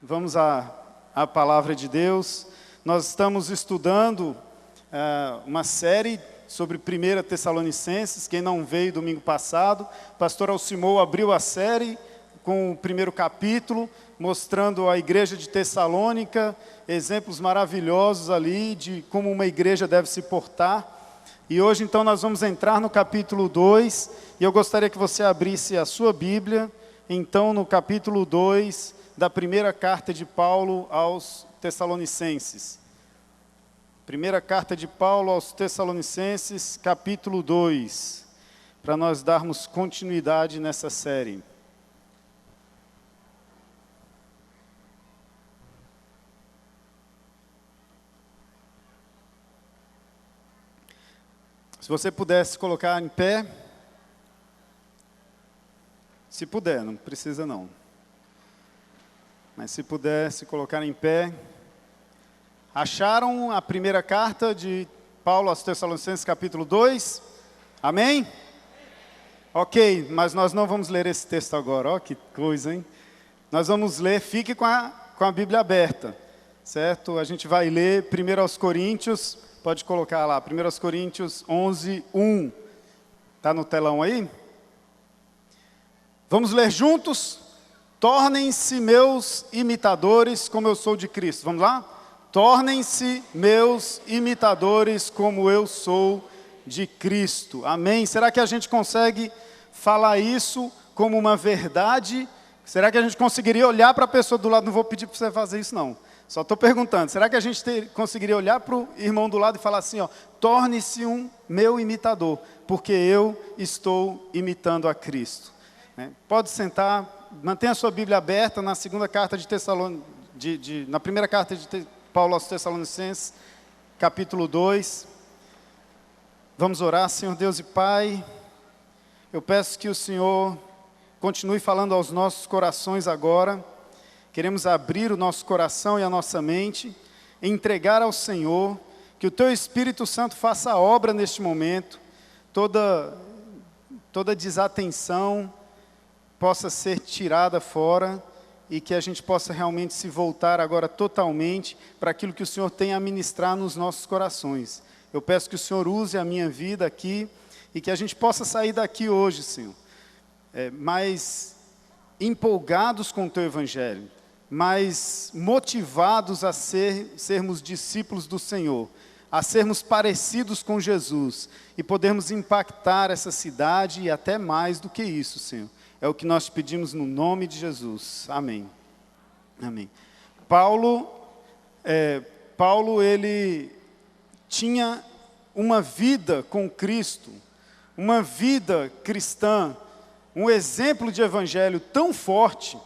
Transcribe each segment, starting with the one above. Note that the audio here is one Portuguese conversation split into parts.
Vamos à palavra de Deus. Nós estamos estudando uma série sobre 1 Tessalonicenses. Quem não veio domingo passado, o pastor Alcimou abriu a série com o primeiro capítulo, mostrando a igreja de Tessalônica, exemplos maravilhosos ali de como uma igreja deve se portar. E hoje então nós vamos entrar no capítulo 2, e eu gostaria que você abrisse a sua Bíblia, então no capítulo 2 da primeira carta de Paulo aos Tessalonicenses. Primeira carta de Paulo aos Tessalonicenses, capítulo 2, para nós darmos continuidade nessa série. Se você pudesse colocar em pé, se puder, não precisa não. Mas se pudesse colocar em pé. Acharam a primeira carta de Paulo aos Tessalonicenses, capítulo 2? Amém? Ok, mas nós não vamos ler esse texto agora, ó que coisa, hein? Nós vamos ler, fique com a Bíblia aberta, certo? A gente vai ler 1 aos Coríntios, pode colocar lá, 1 aos Coríntios 11, 1. Está no telão aí? Vamos ler juntos? Tornem-se meus imitadores como eu sou de Cristo. Vamos lá? Tornem-se meus imitadores como eu sou de Cristo. Amém? Será que a gente consegue falar isso como uma verdade? Será que a gente conseguiria olhar para a pessoa do lado? Não vou pedir para você fazer isso não. Só estou perguntando. Será que a gente conseguiria olhar para o irmão do lado e falar assim, ó, torne-se um meu imitador, porque eu estou imitando a Cristo. Pode sentar. Mantenha a sua Bíblia aberta na segunda carta de na primeira carta de Paulo aos Tessalonicenses, capítulo 2. Vamos orar. Senhor Deus e Pai, eu peço que o Senhor continue falando aos nossos corações agora. Queremos abrir o nosso coração e a nossa mente, entregar ao Senhor, que o Teu Espírito Santo faça a obra neste momento, toda desatenção possa ser tirada fora e que a gente possa realmente se voltar agora totalmente para aquilo que o Senhor tem a ministrar nos nossos corações. Eu peço que o Senhor use a minha vida aqui e que a gente possa sair daqui hoje, Senhor, mais empolgados com o Teu Evangelho, mais motivados a sermos discípulos do Senhor, a sermos parecidos com Jesus e podermos impactar essa cidade e até mais do que isso, Senhor. É o que nós pedimos no nome de Jesus. Amém. Amém. Paulo, ele tinha uma vida com Cristo, uma vida cristã, um exemplo de evangelho tão forte.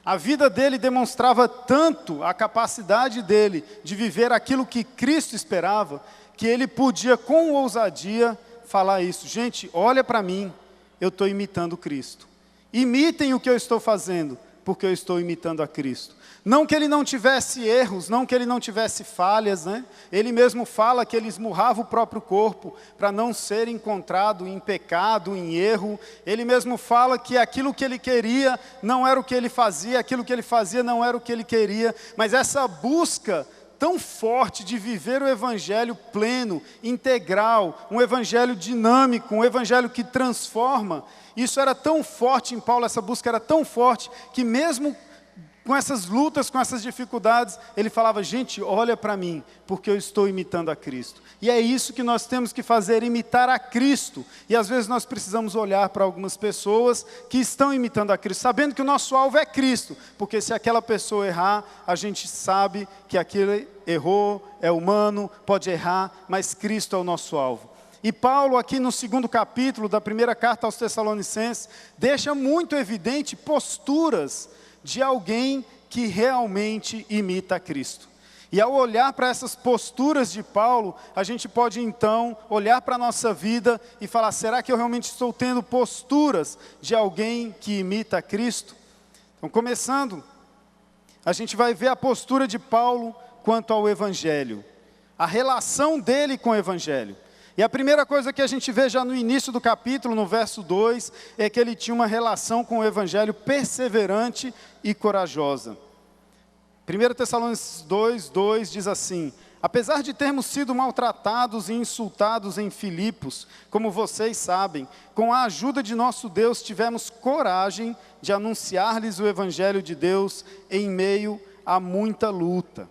A vida dele demonstrava tanto a capacidade dele de viver aquilo que Cristo esperava, que ele podia com ousadia falar isso. Gente, olha para mim, eu estou imitando Cristo. Imitem o que eu estou fazendo, porque eu estou imitando a Cristo. Não que ele não tivesse erros, não que ele não tivesse falhas, né? Ele mesmo fala que ele esmurrava o próprio corpo para não ser encontrado em pecado, em erro. Ele mesmo fala que aquilo que ele queria não era o que ele fazia, aquilo que ele fazia não era o que ele queria. Mas essa busca tão forte de viver o evangelho pleno, integral, um evangelho dinâmico, um evangelho que transforma, isso era tão forte em Paulo, essa busca era tão forte, que mesmo com essas lutas, com essas dificuldades, ele falava, gente, olha para mim, porque eu estou imitando a Cristo. E é isso que nós temos que fazer, imitar a Cristo. E às vezes nós precisamos olhar para algumas pessoas que estão imitando a Cristo, sabendo que o nosso alvo é Cristo, porque se aquela pessoa errar, a gente sabe que aquele errou, é humano, pode errar, mas Cristo é o nosso alvo. E Paulo aqui no segundo capítulo da primeira carta aos Tessalonicenses, deixa muito evidente posturas de alguém que realmente imita a Cristo. E ao olhar para essas posturas de Paulo, a gente pode então olhar para a nossa vida e falar, será que eu realmente estou tendo posturas de alguém que imita a Cristo? Então, começando, a gente vai ver a postura de Paulo quanto ao Evangelho, a relação dele com o Evangelho. E a primeira coisa que a gente vê já no início do capítulo, no verso 2, é que ele tinha uma relação com o Evangelho perseverante e corajosa. 1 Tessalonicenses 2:2 diz assim: apesar de termos sido maltratados e insultados em Filipos, como vocês sabem, com a ajuda de nosso Deus tivemos coragem de anunciar-lhes o Evangelho de Deus em meio a muita luta.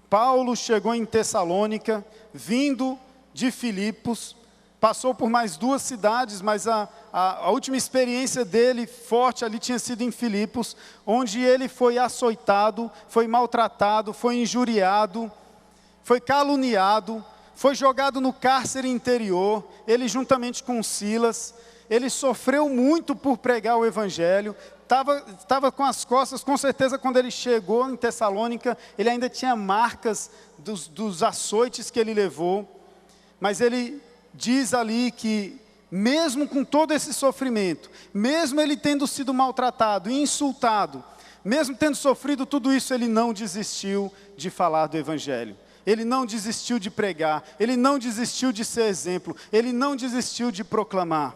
Paulo chegou em Tessalônica, vindo de Filipos, passou por mais 2 cidades, mas a última experiência dele forte ali tinha sido em Filipos, onde ele foi açoitado, foi maltratado, foi injuriado, foi caluniado, foi jogado no cárcere interior, ele juntamente com Silas, ele sofreu muito por pregar o Evangelho, estava com as costas, com certeza quando ele chegou em Tessalônica, ele ainda tinha marcas dos açoites que ele levou, mas ele diz ali que mesmo com todo esse sofrimento, mesmo ele tendo sido maltratado e insultado, mesmo tendo sofrido tudo isso, ele não desistiu de falar do Evangelho. Ele não desistiu de pregar, ele não desistiu de ser exemplo, ele não desistiu de proclamar.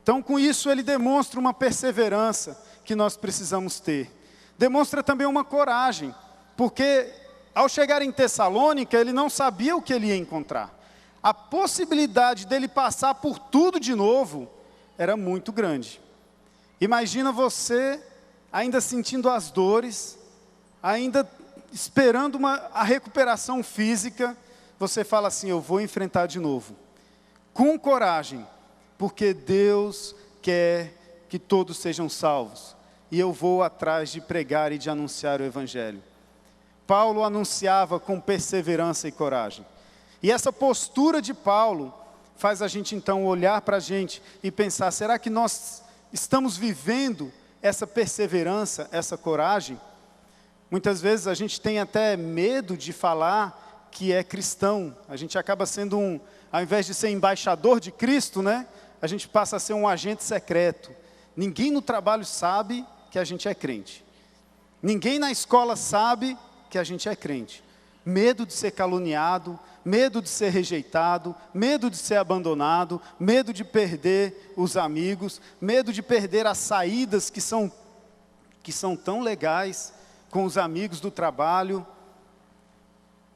Então, com isso, ele demonstra uma perseverança que nós precisamos ter. Demonstra também uma coragem, porque ao chegar em Tessalônica, ele não sabia o que ele ia encontrar. A possibilidade dele passar por tudo de novo era muito grande. Imagina você ainda sentindo as dores, ainda esperando a recuperação física, você fala assim: eu vou enfrentar de novo, com coragem, porque Deus quer que todos sejam salvos, e eu vou atrás de pregar e de anunciar o Evangelho. Paulo anunciava com perseverança e coragem, e essa postura de Paulo faz a gente então olhar para a gente e pensar: será que nós estamos vivendo essa perseverança, essa coragem? Muitas vezes a gente tem até medo de falar que é cristão. A gente acaba sendo ao invés de ser embaixador de Cristo, né? A gente passa a ser um agente secreto. Ninguém no trabalho sabe que a gente é crente. Ninguém na escola sabe que a gente é crente. Medo de ser caluniado, medo de ser rejeitado, medo de ser abandonado, medo de perder os amigos, medo de perder as saídas que são tão legais, com os amigos do trabalho,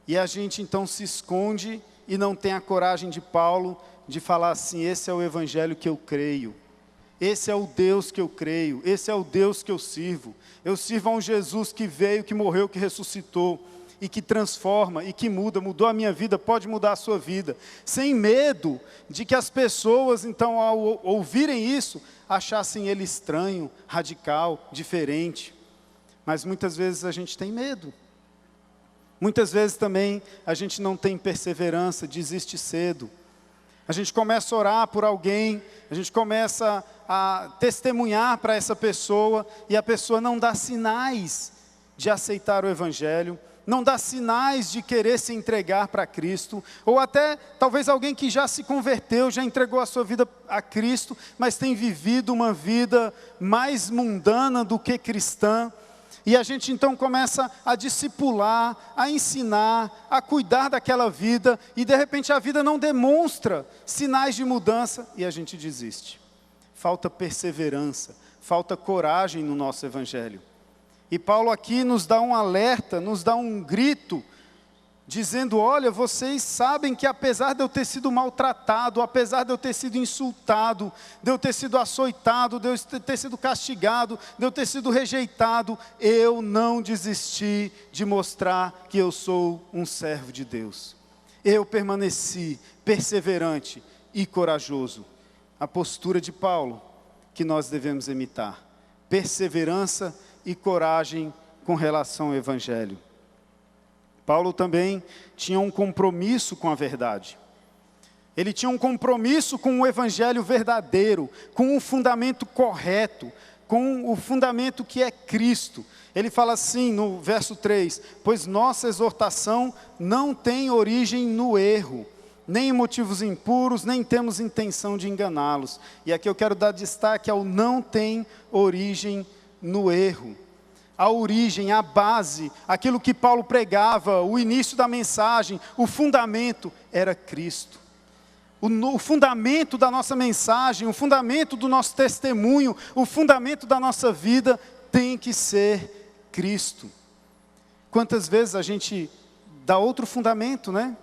e a gente então se esconde e não tem a coragem de Paulo de falar assim: esse é o Evangelho que eu creio, esse é o Deus que eu creio, esse é o Deus que eu sirvo a um Jesus que veio, que morreu, que ressuscitou, e que transforma, e que mudou a minha vida, pode mudar a sua vida, sem medo de que as pessoas então ao ouvirem isso, achassem ele estranho, radical, diferente. Mas muitas vezes a gente tem medo. Muitas vezes também a gente não tem perseverança, desiste cedo. A gente começa a orar por alguém, a gente começa a testemunhar para essa pessoa, e a pessoa não dá sinais de aceitar o Evangelho, não dá sinais de querer se entregar para Cristo, ou até talvez alguém que já se converteu, já entregou a sua vida a Cristo, mas tem vivido uma vida mais mundana do que cristã. E a gente então começa a discipular, a ensinar, a cuidar daquela vida, e de repente a vida não demonstra sinais de mudança, e a gente desiste. Falta perseverança, falta coragem no nosso Evangelho. E Paulo aqui nos dá um alerta, nos dá um grito, dizendo: olha, vocês sabem que apesar de eu ter sido maltratado, apesar de eu ter sido insultado, de eu ter sido açoitado, de eu ter sido castigado, de eu ter sido rejeitado, eu não desisti de mostrar que eu sou um servo de Deus. Eu permaneci perseverante e corajoso. A postura de Paulo que nós devemos imitar: perseverança e coragem com relação ao Evangelho. Paulo também tinha um compromisso com a verdade. Ele tinha um compromisso com o Evangelho verdadeiro, com o fundamento correto, com o fundamento que é Cristo. Ele fala assim no verso 3: pois nossa exortação não tem origem no erro, nem em motivos impuros, nem temos intenção de enganá-los. E aqui eu quero dar destaque ao não tem origem no erro. A origem, a base, aquilo que Paulo pregava, o início da mensagem, o fundamento era Cristo. O fundamento da nossa mensagem, o fundamento do nosso testemunho, o fundamento da nossa vida tem que ser Cristo. quantas vezes a gente dá outro fundamento, né?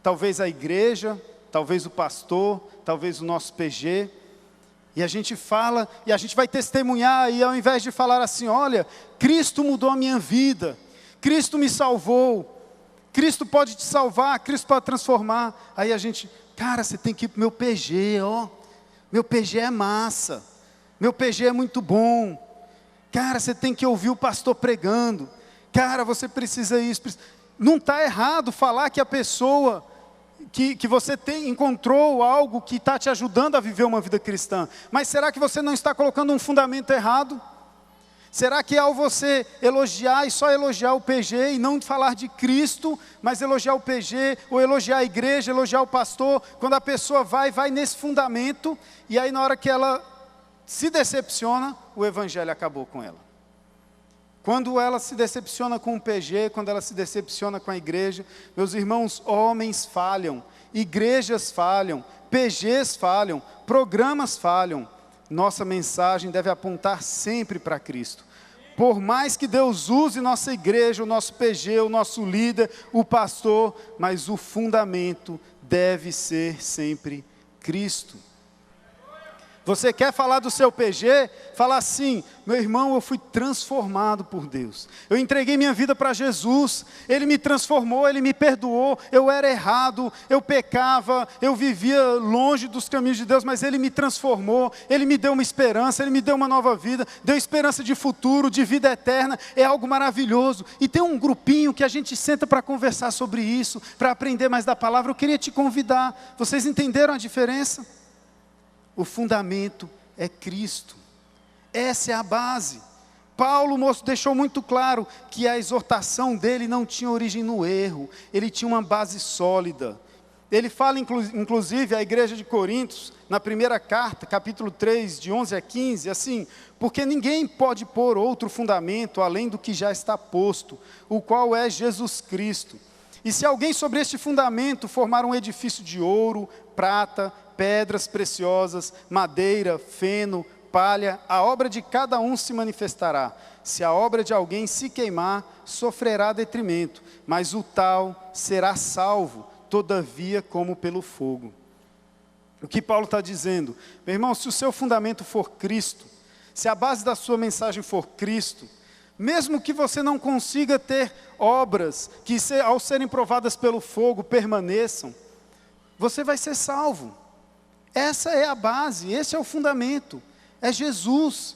Talvez a igreja, talvez o pastor, talvez o nosso PG, e a gente fala, e a gente vai testemunhar, e ao invés de falar assim, olha, Cristo mudou a minha vida, Cristo me salvou, Cristo pode te salvar, Cristo pode transformar, aí a gente, cara, você tem que ir para o meu PG, ó, meu PG é massa, meu PG é muito bom, cara, você tem que ouvir o pastor pregando, cara, você precisa isso, não está errado falar que a pessoa, que você encontrou algo que está te ajudando a viver uma vida cristã, mas será que você não está colocando um fundamento errado? Será que ao você elogiar e só elogiar o PG e não falar de Cristo, mas elogiar o PG, ou elogiar a igreja, elogiar o pastor, quando a pessoa vai nesse fundamento, e aí na hora que ela se decepciona, o evangelho acabou com ela. Quando ela se decepciona com o PG, quando ela se decepciona com a igreja, meus irmãos, homens falham, igrejas falham, PGs falham, programas falham. Nossa mensagem deve apontar sempre para Cristo. Por mais que Deus use nossa igreja, o nosso PG, o nosso líder, o pastor, mas o fundamento deve ser sempre Cristo. Você quer falar do seu PG? Fala assim, meu irmão, eu fui transformado por Deus. Eu entreguei minha vida para Jesus, Ele me transformou, Ele me perdoou, eu era errado, eu pecava, eu vivia longe dos caminhos de Deus, mas Ele me transformou, Ele me deu uma esperança, Ele me deu uma nova vida, deu esperança de futuro, de vida eterna, é algo maravilhoso. E tem um grupinho que a gente senta para conversar sobre isso, para aprender mais da palavra. Eu queria te convidar, vocês entenderam a diferença? O fundamento é Cristo, essa é a base. Paulo deixou muito claro que a exortação dele não tinha origem no erro, ele tinha uma base sólida. Ele fala inclusive à igreja de Coríntios, na primeira carta, capítulo 3, de 11 a 15, assim, porque ninguém pode pôr outro fundamento além do que já está posto, o qual é Jesus Cristo. E se alguém sobre este fundamento formar um edifício de ouro, prata, pedras preciosas, madeira, feno, palha, a obra de cada um se manifestará. Se a obra de alguém se queimar, sofrerá detrimento, mas o tal será salvo, todavia como pelo fogo. O que Paulo está dizendo? Meu irmão, se o seu fundamento for Cristo, se a base da sua mensagem for Cristo, mesmo que você não consiga ter obras que ao serem provadas pelo fogo permaneçam, você vai ser salvo. Essa é a base, esse é o fundamento, é Jesus.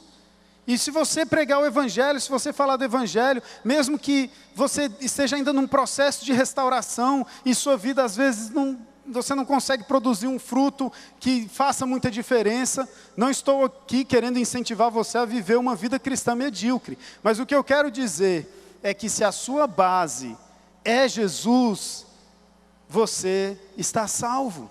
E se você pregar o Evangelho, se você falar do Evangelho, mesmo que você esteja ainda num processo de restauração, e sua vida às vezes você não consegue produzir um fruto que faça muita diferença, não estou aqui querendo incentivar você a viver uma vida cristã medíocre, mas o que eu quero dizer é que se a sua base é Jesus, você está salvo.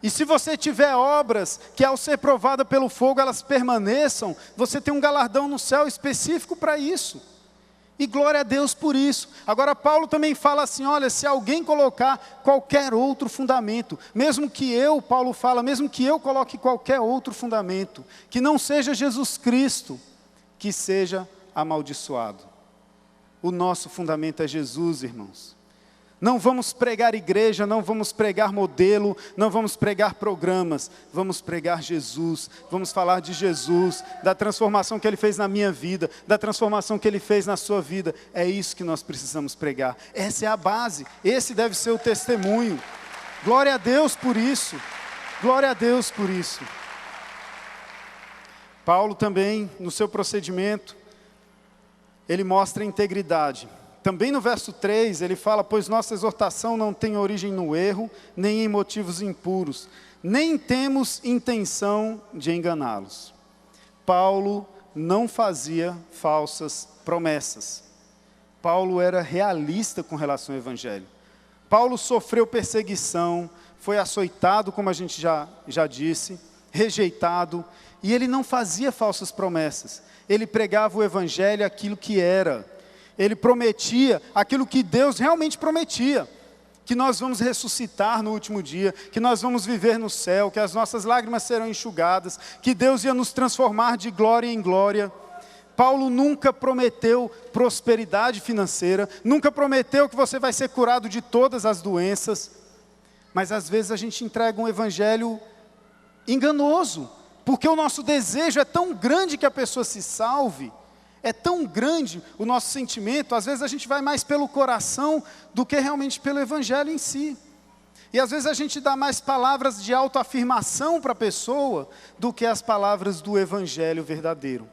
E se você tiver obras que ao ser provada pelo fogo elas permaneçam, você tem um galardão no céu específico para isso. E glória a Deus por isso. Agora Paulo também fala assim, olha, se alguém colocar qualquer outro fundamento, mesmo que Paulo fala, mesmo que eu coloque qualquer outro fundamento, que não seja Jesus Cristo, que seja amaldiçoado. O nosso fundamento é Jesus, irmãos. Não vamos pregar igreja, não vamos pregar modelo, não vamos pregar programas, vamos pregar Jesus, vamos falar de Jesus, da transformação que Ele fez na minha vida, da transformação que Ele fez na sua vida. É isso que nós precisamos pregar, essa é a base, esse deve ser o testemunho. Glória a Deus por isso, glória a Deus por isso. Paulo também, no seu procedimento, ele mostra integridade. Também no verso 3, ele fala, pois nossa exortação não tem origem no erro, nem em motivos impuros, nem temos intenção de enganá-los. Paulo não fazia falsas promessas. Paulo era realista com relação ao Evangelho. Paulo sofreu perseguição, foi açoitado, como a gente já disse, rejeitado, e ele não fazia falsas promessas. Ele pregava o Evangelho, aquilo que era. Ele prometia aquilo que Deus realmente prometia, que nós vamos ressuscitar no último dia, que nós vamos viver no céu, que as nossas lágrimas serão enxugadas, que Deus ia nos transformar de glória em glória. Paulo nunca prometeu prosperidade financeira, nunca prometeu que você vai ser curado de todas as doenças, mas às vezes a gente entrega um evangelho enganoso, porque o nosso desejo é tão grande que a pessoa se salve, é tão grande o nosso sentimento, às vezes a gente vai mais pelo coração do que realmente pelo evangelho em si. E às vezes a gente dá mais palavras de autoafirmação para a pessoa do que as palavras do evangelho verdadeiro.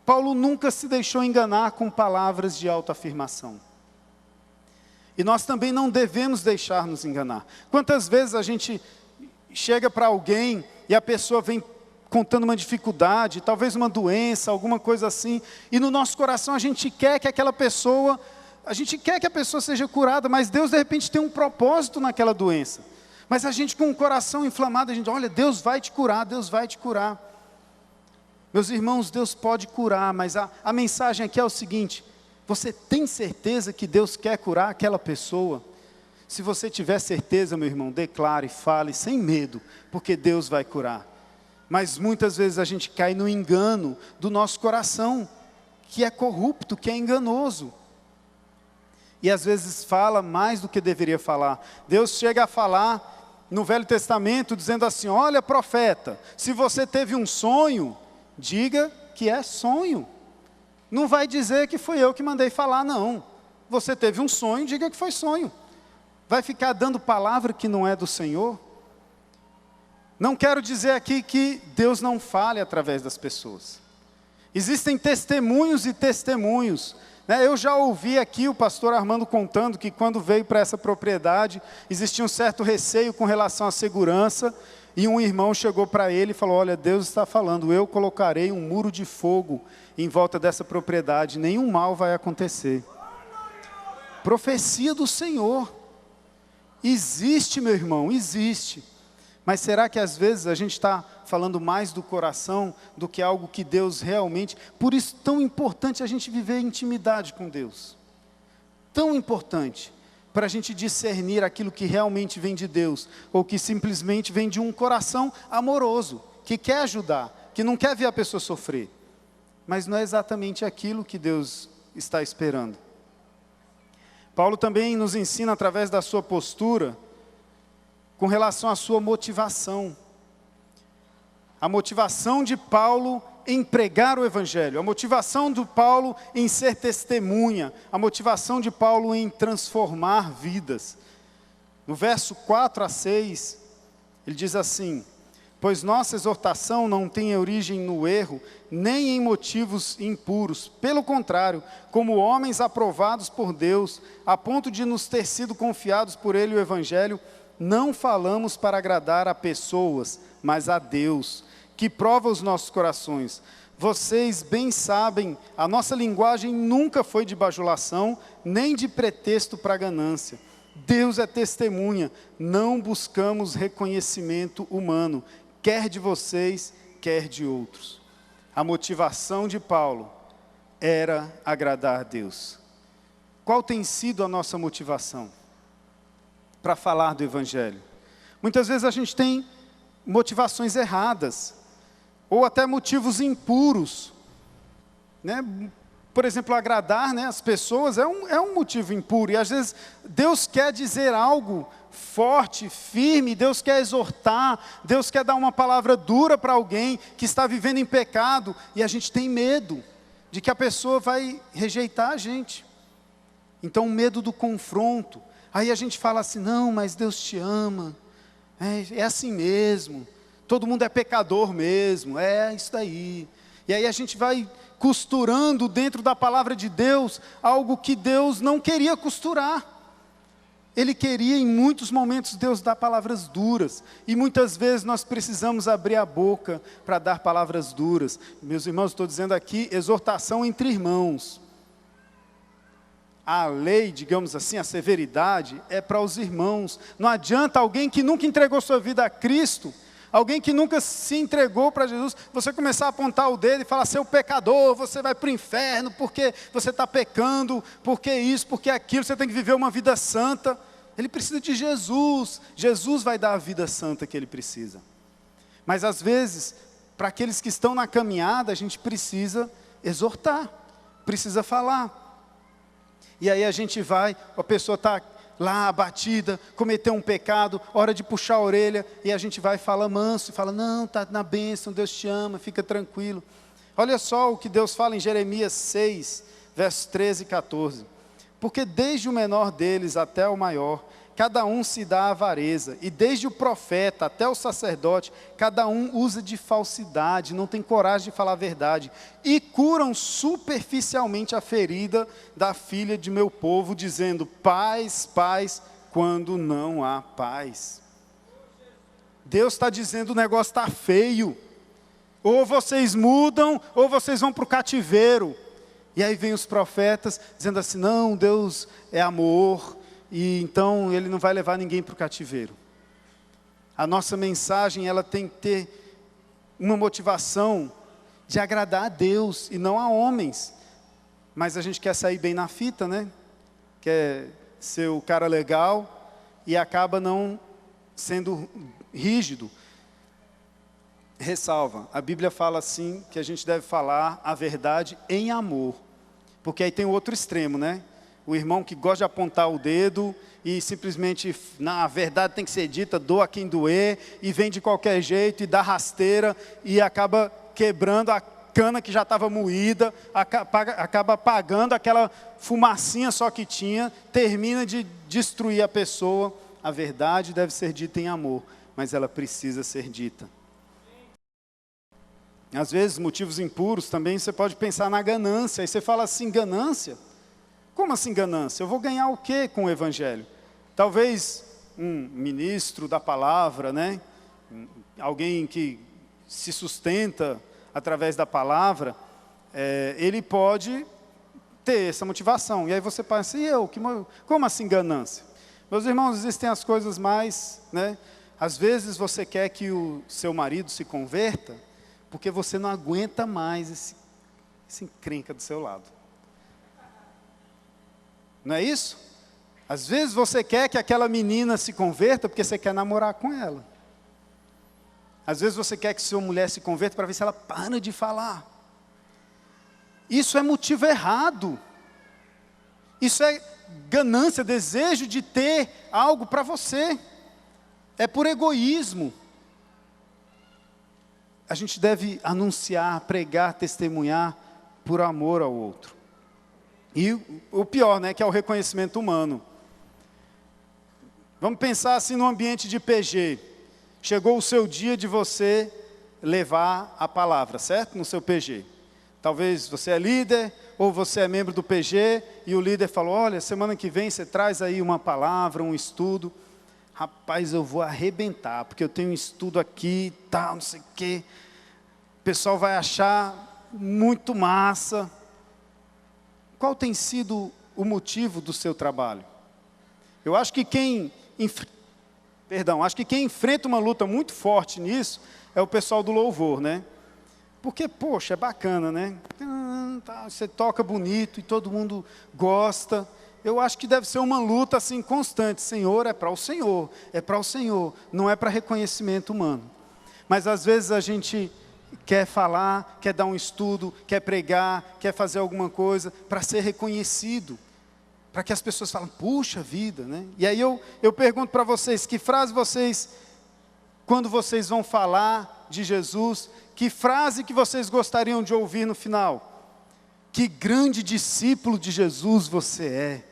Paulo nunca se deixou enganar com palavras de autoafirmação. E nós também não devemos deixar nos enganar. Quantas vezes a gente chega para alguém e a pessoa vem contando uma dificuldade, talvez uma doença, alguma coisa assim, e no nosso coração a gente quer que aquela pessoa, a gente quer que a pessoa seja curada, mas Deus de repente tem um propósito naquela doença. Mas a gente com o coração inflamado, a gente, olha, Deus vai te curar, Deus vai te curar. Meus irmãos, Deus pode curar, mas a mensagem aqui é o seguinte: você tem certeza que Deus quer curar aquela pessoa? Se você tiver certeza, meu irmão, declare, fale sem medo, porque Deus vai curar. Mas muitas vezes a gente cai no engano do nosso coração, que é corrupto, que é enganoso. E às vezes fala mais do que deveria falar. Deus chega a falar no Velho Testamento, dizendo assim: olha, profeta, se você teve um sonho, diga que é sonho. Não vai dizer que foi eu que mandei falar, não. Você teve um sonho, diga que foi sonho. Vai ficar dando palavra que não é do Senhor? Não quero dizer aqui que Deus não fale através das pessoas. Existem testemunhos e testemunhos. Eu já ouvi aqui o pastor Armando contando que quando veio para essa propriedade, existia um certo receio com relação à segurança, e um irmão chegou para ele e falou: olha, Deus está falando, eu colocarei um muro de fogo em volta dessa propriedade, nenhum mal vai acontecer. Profecia do Senhor. Existe, meu irmão, existe. Mas será que às vezes a gente está falando mais do coração do que algo que Deus realmente... Por isso tão importante a gente viver intimidade com Deus. Tão importante para a gente discernir aquilo que realmente vem de Deus, ou que simplesmente vem de um coração amoroso, que quer ajudar, que não quer ver a pessoa sofrer. Mas não é exatamente aquilo que Deus está esperando. Paulo também nos ensina através da sua postura, com relação à sua motivação. A motivação de Paulo em pregar o Evangelho, a motivação de Paulo em ser testemunha, a motivação de Paulo em transformar vidas. No verso 4 a 6, ele diz assim: pois nossa exortação não tem origem no erro, nem em motivos impuros. Pelo contrário, como homens aprovados por Deus, a ponto de nos ter sido confiados por Ele o Evangelho, não falamos para agradar a pessoas, mas a Deus, que prova os nossos corações. Vocês bem sabem, a nossa linguagem nunca foi de bajulação, nem de pretexto para ganância. Deus é testemunha, não buscamos reconhecimento humano, quer de vocês, quer de outros. A motivação de Paulo era agradar a Deus. Qual tem sido a nossa motivação para falar do Evangelho? Muitas vezes a gente tem motivações erradas, ou até motivos impuros, Por exemplo, agradar, as pessoas é um motivo impuro, e às vezes Deus quer dizer algo forte, firme, Deus quer exortar, Deus quer dar uma palavra dura para alguém que está vivendo em pecado, e a gente tem medo de que a pessoa vai rejeitar a gente. Então, medo do confronto. Aí a gente fala assim: não, mas Deus te ama, é assim mesmo, todo mundo é pecador mesmo, é isso daí. E aí a gente vai costurando dentro da palavra de Deus algo que Deus não queria costurar. Ele queria, em muitos momentos, Deus dar palavras duras, e muitas vezes nós precisamos abrir a boca para dar palavras duras. Meus irmãos, estou dizendo aqui, exortação entre irmãos. A lei, digamos assim, a severidade é para os irmãos. Não adianta alguém que nunca entregou sua vida a Cristo, alguém que nunca se entregou para Jesus, você começar a apontar o dedo e falar: seu pecador, você vai para o inferno porque você está pecando, porque isso, porque aquilo, você tem que viver uma vida santa. Ele precisa de Jesus, Jesus vai dar a vida santa que ele precisa. Mas às vezes, para aqueles que estão na caminhada, a gente precisa exortar, precisa falar. E aí a gente vai, a pessoa está lá abatida, cometeu um pecado, hora de puxar a orelha, e a gente vai e fala manso, e fala, não, está na bênção, Deus te ama, fica tranquilo. Olha só o que Deus fala em Jeremias 6, versos 13 e 14. Porque desde o menor deles até o maior, cada um se dá a avareza, e desde o profeta até o sacerdote, cada um usa de falsidade, não tem coragem de falar a verdade, e curam superficialmente a ferida da filha de meu povo, dizendo, paz, paz, quando não há paz. Deus está dizendo, o negócio está feio, ou vocês mudam, ou vocês vão para o cativeiro. E aí vem os profetas, dizendo assim, não, Deus é amor, e então Ele não vai levar ninguém para o cativeiro. A nossa mensagem, ela tem que ter uma motivação de agradar a Deus e não a homens. Mas a gente quer sair bem na fita, né? Quer ser o cara legal e acaba não sendo rígido. Ressalva, a Bíblia fala assim, que a gente deve falar a verdade em amor. Porque aí tem o outro extremo, né? O irmão que gosta de apontar o dedo e simplesmente, a verdade tem que ser dita, doa quem doer, e vem de qualquer jeito e dá rasteira e acaba quebrando a cana que já estava moída, acaba apagando aquela fumacinha só que tinha, termina de destruir a pessoa. A verdade deve ser dita em amor, mas ela precisa ser dita. Às vezes, motivos impuros também, você pode pensar na ganância, aí você fala assim, ganância? Como assim ganância? Eu vou ganhar o quê com o Evangelho? Talvez um ministro da palavra, né? Alguém que se sustenta através da palavra, ele pode ter essa motivação. E aí você pensa, e eu? Como assim ganância? Meus irmãos, existem as coisas mais, né? Às vezes você quer que o seu marido se converta, porque você não aguenta mais esse encrenca do seu lado. Não é isso? Às vezes você quer que aquela menina se converta, porque você quer namorar com ela. Às vezes você quer que sua mulher se converta, para ver se ela para de falar. Isso é motivo errado. Isso é ganância, desejo de ter algo para você. É por egoísmo. A gente deve anunciar, pregar, testemunhar por amor ao outro. E o pior, né, que é o reconhecimento humano. Vamos pensar assim no ambiente de PG. Chegou o seu dia de você levar a palavra, certo? No seu PG. Talvez você é líder, ou você é membro do PG, e o líder falou, olha, semana que vem você traz aí uma palavra, um estudo. Rapaz, eu vou arrebentar, porque eu tenho um estudo aqui, tal, não sei o quê. O pessoal vai achar muito massa. Qual tem sido o motivo do seu trabalho? Eu acho que quem enfrenta uma luta muito forte nisso, é o pessoal do louvor, né? Porque, poxa, é bacana, né? Você toca bonito e todo mundo gosta. Eu acho que deve ser uma luta assim constante. Senhor, é para o Senhor, não é para reconhecimento humano. Mas às vezes a gente quer falar, quer dar um estudo, quer pregar, quer fazer alguma coisa para ser reconhecido, para que as pessoas falem, puxa vida, né? E aí eu pergunto para vocês, que frase vocês, quando vocês vão falar de Jesus, que frase que vocês gostariam de ouvir no final? Que grande discípulo de Jesus você é.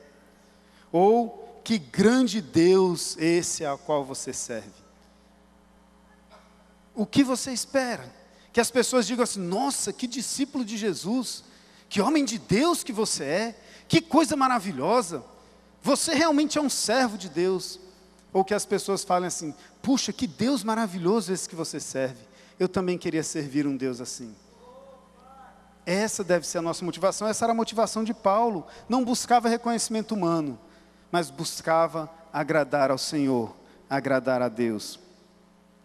Ou, que grande Deus esse ao qual você serve. O que você espera? Que as pessoas digam assim, nossa, que discípulo de Jesus, que homem de Deus que você é, que coisa maravilhosa, você realmente é um servo de Deus. Ou que as pessoas falem assim, puxa, que Deus maravilhoso esse que você serve, eu também queria servir um Deus assim. Essa deve ser a nossa motivação, essa era a motivação de Paulo, não buscava reconhecimento humano, mas buscava agradar ao Senhor, agradar a Deus.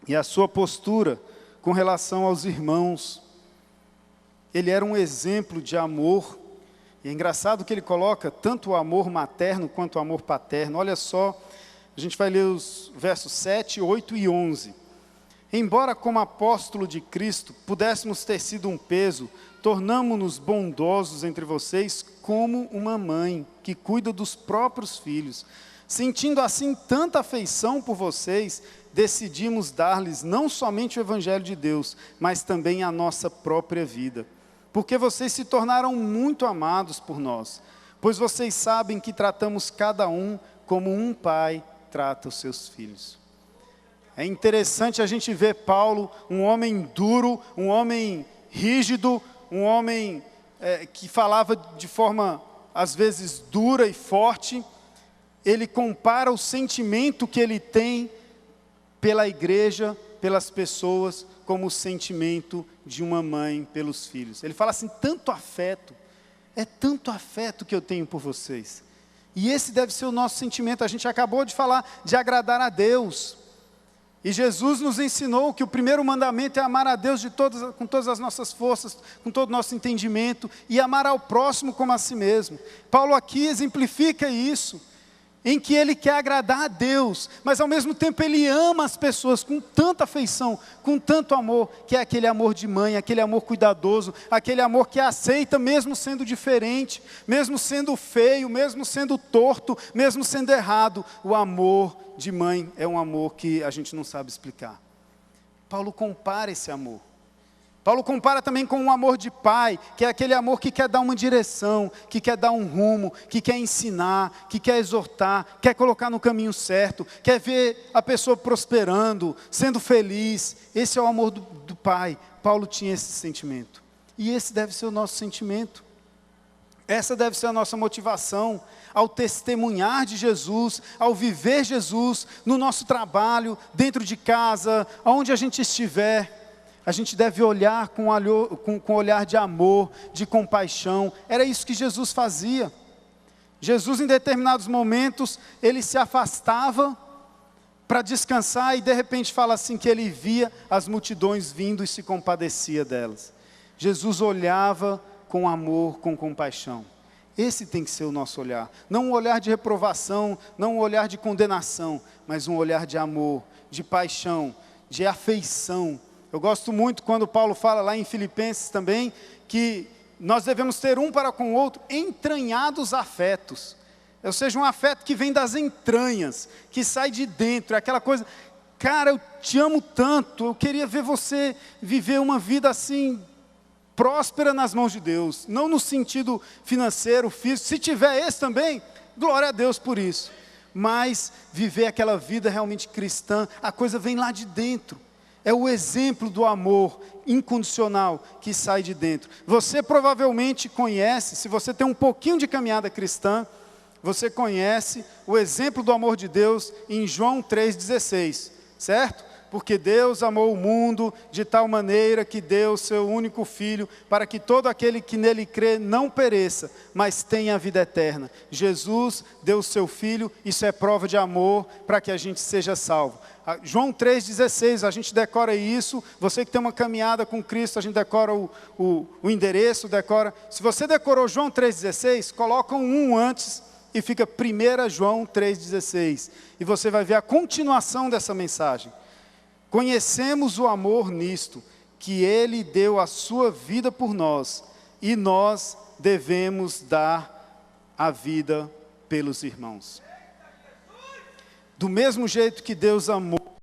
E a sua postura com relação aos irmãos, ele era um exemplo de amor, e é engraçado que ele coloca tanto o amor materno quanto o amor paterno. Olha só, a gente vai ler os versos 7, 8 e 11. Embora como apóstolo de Cristo pudéssemos ter sido um peso, tornamo-nos bondosos entre vocês como uma mãe que cuida dos próprios filhos. Sentindo assim tanta afeição por vocês, decidimos dar-lhes não somente o Evangelho de Deus, mas também a nossa própria vida. Porque vocês se tornaram muito amados por nós, pois vocês sabem que tratamos cada um como um pai trata os seus filhos. É interessante a gente ver Paulo, um homem duro, um homem rígido, um homem que falava de forma, às vezes, dura e forte. Ele compara o sentimento que ele tem pela igreja, pelas pessoas, como o sentimento de uma mãe pelos filhos. Ele fala assim, tanto afeto, é tanto afeto que eu tenho por vocês. E esse deve ser o nosso sentimento. A gente acabou de falar de agradar a Deus. E Jesus nos ensinou que o primeiro mandamento é amar a Deus com todas as nossas forças, com todo o nosso entendimento, e amar ao próximo como a si mesmo. Paulo aqui exemplifica isso, em que ele quer agradar a Deus, mas ao mesmo tempo ele ama as pessoas com tanta afeição, com tanto amor, que é aquele amor de mãe, aquele amor cuidadoso, aquele amor que aceita mesmo sendo diferente, mesmo sendo feio, mesmo sendo torto, mesmo sendo errado. O amor de mãe é um amor que a gente não sabe explicar. Paulo compara esse amor. Paulo compara também com um amor de pai, que é aquele amor que quer dar uma direção, que quer dar um rumo, que quer ensinar, que quer exortar, quer colocar no caminho certo, quer ver a pessoa prosperando, sendo feliz. Esse é o amor do pai. Paulo tinha esse sentimento. E esse deve ser o nosso sentimento. Essa deve ser a nossa motivação ao testemunhar de Jesus, ao viver Jesus no nosso trabalho, dentro de casa, aonde a gente estiver. A gente deve olhar com olhar de amor, de compaixão. Era isso que Jesus fazia. Jesus, em determinados momentos, ele se afastava para descansar e de repente fala assim que ele via as multidões vindo e se compadecia delas. Jesus olhava com amor, com compaixão. Esse tem que ser o nosso olhar. Não um olhar de reprovação, não um olhar de condenação, mas um olhar de amor, de paixão, de afeição. Eu gosto muito quando Paulo fala lá em Filipenses também, que nós devemos ter um para com o outro entranhados afetos. Ou seja, um afeto que vem das entranhas, que sai de dentro, é aquela coisa, cara, eu te amo tanto, eu queria ver você viver uma vida assim, próspera nas mãos de Deus, não no sentido financeiro, físico, se tiver esse também, glória a Deus por isso, mas viver aquela vida realmente cristã, a coisa vem lá de dentro. É o exemplo do amor incondicional que sai de dentro. Você provavelmente conhece, se você tem um pouquinho de caminhada cristã, você conhece o exemplo do amor de Deus em João 3,16, certo? Porque Deus amou o mundo de tal maneira que deu o seu único Filho, para que todo aquele que nele crê não pereça, mas tenha a vida eterna. Jesus deu o seu Filho, isso é prova de amor, para que a gente seja salvo. João 3,16, a gente decora isso. Você que tem uma caminhada com Cristo, a gente decora o endereço, decora. Se você decorou João 3,16, coloca um antes e fica 1 João 3,16. E você vai ver a continuação dessa mensagem. Conhecemos o amor nisto, que Ele deu a sua vida por nós, e nós devemos dar a vida pelos irmãos. Do mesmo jeito que Deus amou,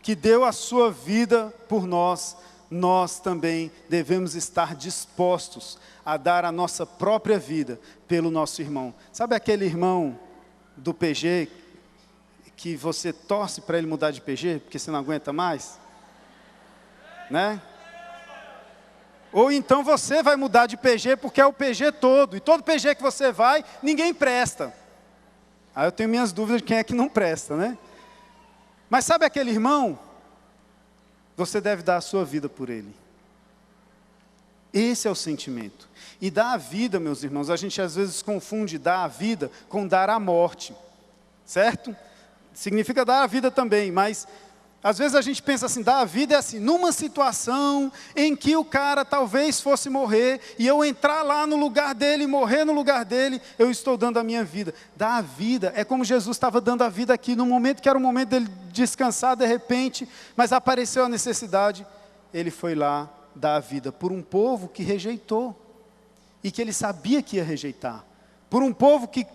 que deu a sua vida por nós, nós também devemos estar dispostos a dar a nossa própria vida pelo nosso irmão. Sabe aquele irmão do PG, que você torce para ele mudar de PG, porque você não aguenta mais? Né? Ou então você vai mudar de PG porque é o PG todo, e todo PG que você vai, ninguém presta. Aí eu tenho minhas dúvidas de quem é que não presta, né? Mas sabe aquele irmão? Você deve dar a sua vida por ele. Esse é o sentimento. E dar a vida, meus irmãos, a gente às vezes confunde dar a vida com dar a morte. Certo? Significa dar a vida também, mas Às vezes a gente pensa assim, dar a vida é assim, numa situação em que o cara talvez fosse morrer, e eu entrar lá no lugar dele, morrer no lugar dele, eu estou dando a minha vida. Dar a vida é como Jesus estava dando a vida aqui, no momento que era o momento dele descansar de repente, mas apareceu a necessidade, ele foi lá dar a vida por um povo que rejeitou, e que ele sabia que ia rejeitar, por um povo que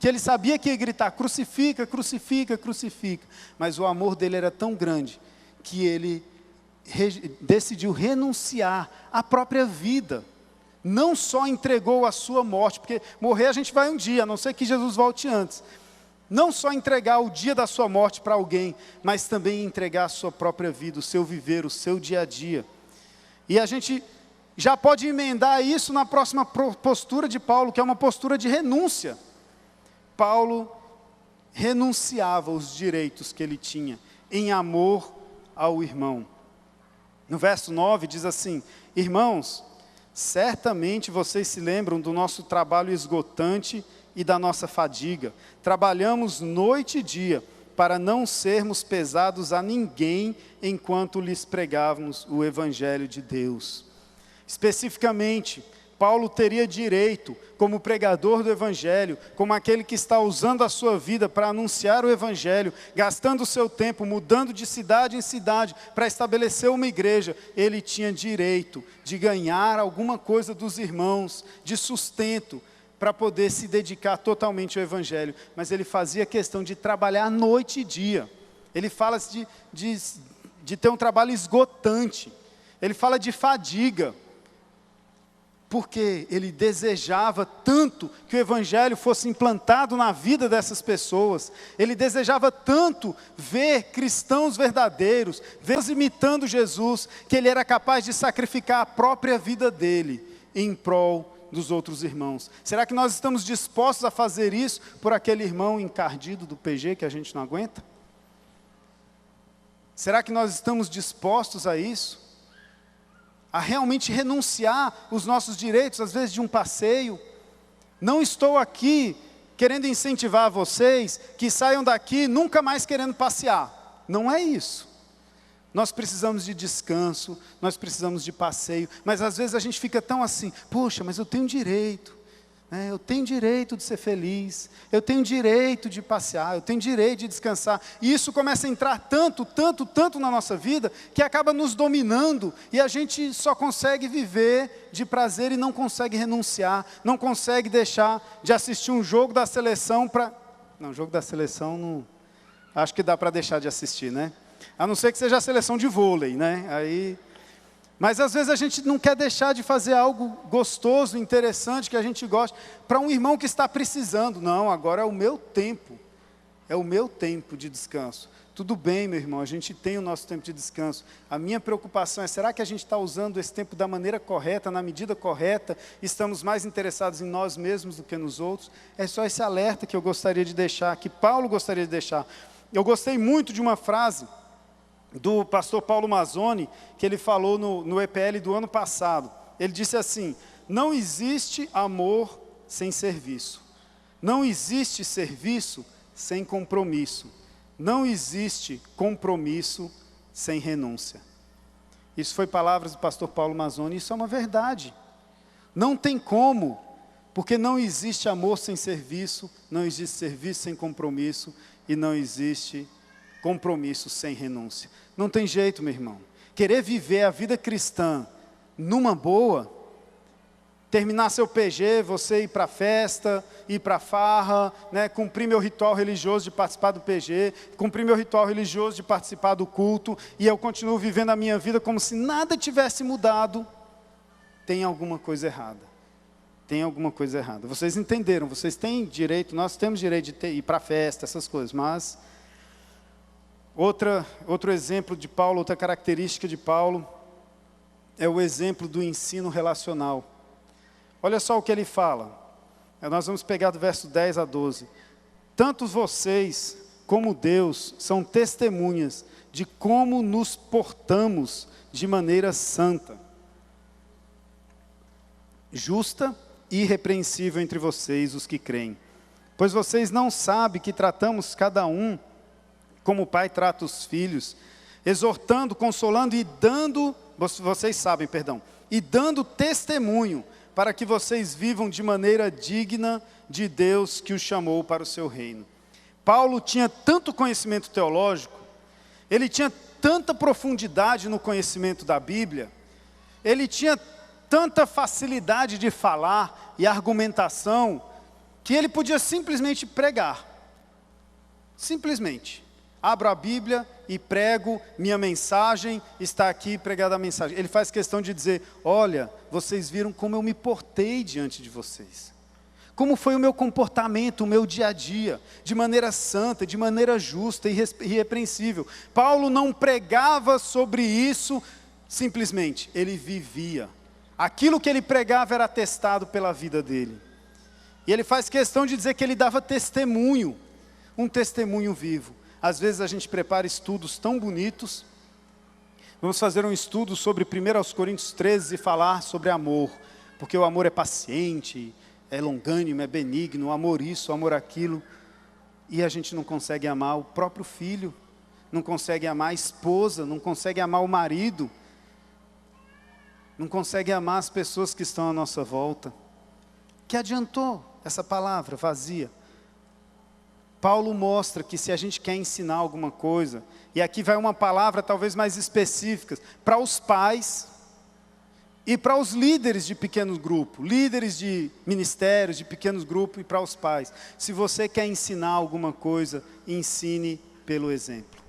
ele sabia que ia gritar, crucifica, crucifica, crucifica, mas o amor dele era tão grande, que ele decidiu renunciar à própria vida, não só entregou a sua morte, porque morrer a gente vai um dia, a não ser que Jesus volte antes, não só entregar o dia da sua morte para alguém, mas também entregar a sua própria vida, o seu viver, o seu dia a dia, e a gente já pode emendar isso na próxima postura de Paulo, que é uma postura de renúncia. Paulo renunciava aos direitos que ele tinha, em amor ao irmão. No verso 9 diz assim, irmãos, certamente vocês se lembram do nosso trabalho esgotante e da nossa fadiga. Trabalhamos noite e dia, para não sermos pesados a ninguém, enquanto lhes pregávamos o Evangelho de Deus. Especificamente, Paulo teria direito, como pregador do Evangelho, como aquele que está usando a sua vida para anunciar o Evangelho, gastando o seu tempo, mudando de cidade em cidade, para estabelecer uma igreja, ele tinha direito de ganhar alguma coisa dos irmãos, de sustento, para poder se dedicar totalmente ao Evangelho, mas ele fazia questão de trabalhar noite e dia, ele fala de ter um trabalho esgotante, ele fala de fadiga, porque ele desejava tanto que o Evangelho fosse implantado na vida dessas pessoas, ele desejava tanto ver cristãos verdadeiros, vê-los imitando Jesus, que ele era capaz de sacrificar a própria vida dele, em prol dos outros irmãos. Será que nós estamos dispostos a fazer isso por aquele irmão encardido do PG que a gente não aguenta? Será que nós estamos dispostos a isso? A realmente renunciar os nossos direitos, às vezes de um passeio? Não estou aqui querendo incentivar vocês que saiam daqui nunca mais querendo passear. Não é isso. Nós precisamos de descanso, nós precisamos de passeio, mas às vezes a gente fica tão assim, poxa, mas eu tenho direito, né? Eu tenho direito de ser feliz, eu tenho direito de passear, eu tenho direito de descansar, e isso começa a entrar tanto na nossa vida, que acaba nos dominando, e a gente só consegue viver de prazer e não consegue renunciar, não consegue deixar de assistir um jogo da seleção não, jogo da seleção não, acho que dá para deixar de assistir, né? A não ser que seja a seleção de vôlei, né? Mas às vezes a gente não quer deixar de fazer algo gostoso, interessante, que a gente gosta, para um irmão que está precisando. Não, agora é o meu tempo de descanso. Tudo bem, meu irmão, a gente tem o nosso tempo de descanso. A minha preocupação é, será que a gente está usando esse tempo da maneira correta, na medida correta? Estamos mais interessados em nós mesmos do que nos outros? É só esse alerta que eu gostaria de deixar, que Paulo gostaria de deixar. Eu gostei muito de uma frase do pastor Paulo Mazzoni, que ele falou no EPL do ano passado. Ele disse assim, não existe amor sem serviço, não existe serviço sem compromisso, não existe compromisso sem renúncia. Isso foi palavras do pastor Paulo Mazzoni, isso é uma verdade. Não tem como, porque não existe amor sem serviço, não existe serviço sem compromisso, e não existe compromisso sem renúncia. Não tem jeito, meu irmão. Querer viver a vida cristã numa boa, terminar seu PG, você ir para a festa, ir para a farra, né, cumprir meu ritual religioso de participar do PG, cumprir meu ritual religioso de participar do culto, e eu continuo vivendo a minha vida como se nada tivesse mudado, tem alguma coisa errada. Tem alguma coisa errada. Vocês entenderam, vocês têm direito, nós temos direito de ir para a festa, essas coisas, mas outro exemplo de Paulo, outra característica de Paulo, é o exemplo do ensino relacional. Olha só o que ele fala, nós vamos pegar do verso 10 a 12. Tanto vocês como Deus são testemunhas de como nos portamos de maneira santa, justa e irrepreensível entre vocês, os que creem. Pois vocês não sabem que tratamos cada um como o pai trata os filhos, exortando, consolando e dando, vocês sabem, e dando testemunho para que vocês vivam de maneira digna de Deus que os chamou para o seu reino. Paulo tinha tanto conhecimento teológico, ele tinha tanta profundidade no conhecimento da Bíblia, ele tinha tanta facilidade de falar e argumentação, que ele podia simplesmente pregar. Simplesmente. Abro a Bíblia e prego, minha mensagem está aqui, pregada a mensagem. Ele faz questão de dizer, olha, vocês viram como eu me portei diante de vocês. Como foi o meu comportamento, o meu dia a dia, de maneira santa, de maneira justa e irrepreensível. Paulo não pregava sobre isso simplesmente, ele vivia. Aquilo que ele pregava era atestado pela vida dele. E ele faz questão de dizer que ele dava testemunho, um testemunho vivo. Às vezes a gente prepara estudos tão bonitos. Vamos fazer um estudo sobre 1 Coríntios 13 e falar sobre amor, porque o amor é paciente, é longânimo, é benigno, o amor isso, o amor aquilo. E a gente não consegue amar o próprio filho, não consegue amar a esposa, não consegue amar o marido, não consegue amar as pessoas que estão à nossa volta. Que adiantou essa palavra vazia? Paulo mostra que se a gente quer ensinar alguma coisa, e aqui vai uma palavra talvez mais específica, para os pais e para os líderes de pequenos grupos, líderes de ministérios, de pequenos grupos e para os pais. Se você quer ensinar alguma coisa, ensine pelo exemplo.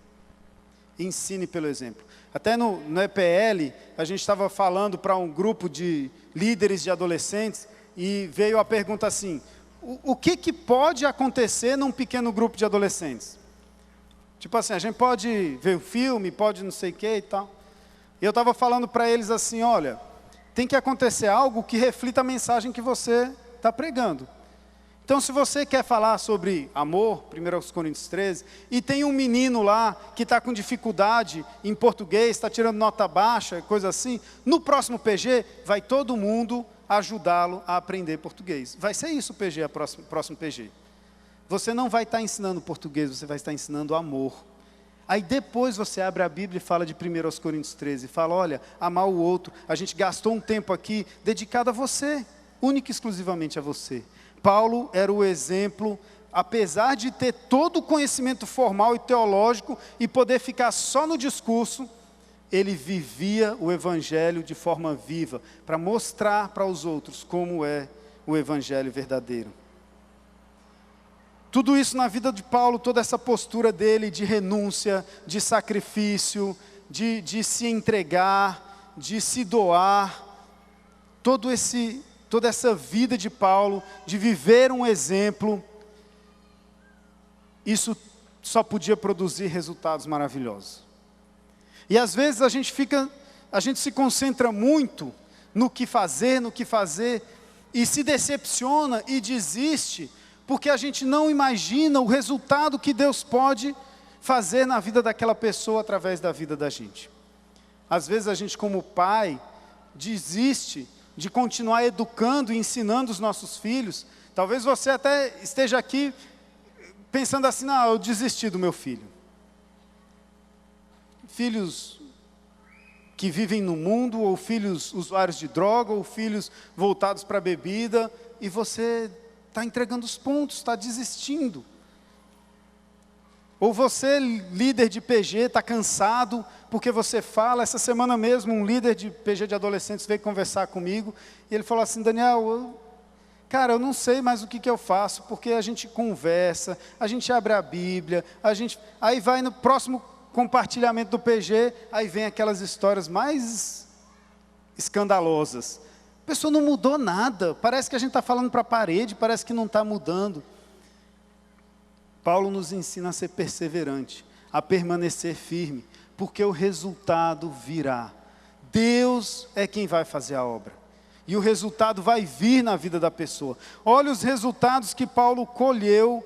Ensine pelo exemplo. Até no EPL, a gente estava falando para um grupo de líderes de adolescentes, e veio a pergunta assim, o que pode acontecer num pequeno grupo de adolescentes? Tipo assim, a gente pode ver um filme, pode não sei o que e tal. E eu estava falando para eles assim, olha, tem que acontecer algo que reflita a mensagem que você está pregando. Então, se você quer falar sobre amor, 1 Coríntios 13, e tem um menino lá que está com dificuldade em português, está tirando nota baixa, coisa assim, no próximo PG, vai todo mundo ajudá-lo a aprender português. Vai ser isso o PG, próximo PG. Você não vai estar ensinando português, você vai estar ensinando amor. Aí depois você abre a Bíblia e fala de 1 Coríntios 13, e fala, olha, amar o outro, a gente gastou um tempo aqui dedicado a você, única e exclusivamente a você. Paulo era o exemplo, apesar de ter todo o conhecimento formal e teológico e poder ficar só no discurso, ele vivia o Evangelho de forma viva, para mostrar para os outros como é o Evangelho verdadeiro. Tudo isso na vida de Paulo, toda essa postura dele de renúncia, de sacrifício, de se entregar, de se doar, toda essa vida de Paulo, de viver um exemplo, isso só podia produzir resultados maravilhosos. E às vezes a gente se concentra muito no que fazer, e se decepciona e desiste, porque a gente não imagina o resultado que Deus pode fazer na vida daquela pessoa através da vida da gente. Às vezes a gente, como pai, desiste de continuar educando e ensinando os nossos filhos. Talvez você até esteja aqui pensando assim, não, eu desisti do meu filho. Filhos que vivem no mundo, ou filhos usuários de droga, ou filhos voltados para a bebida, e você está entregando os pontos, está desistindo. Ou você, líder de PG, está cansado, porque você fala. Essa semana mesmo, um líder de PG de adolescentes veio conversar comigo, e ele falou assim, Daniel, eu não sei mais o que eu faço, porque a gente conversa, a gente abre a Bíblia, aí vai no próximo compartilhamento do PG, aí vem aquelas histórias mais escandalosas. A pessoa não mudou nada, parece que a gente está falando para a parede, parece que não está mudando. Paulo nos ensina a ser perseverante, a permanecer firme, porque o resultado virá. Deus é quem vai fazer a obra, e o resultado vai vir na vida da pessoa. Olha os resultados que Paulo colheu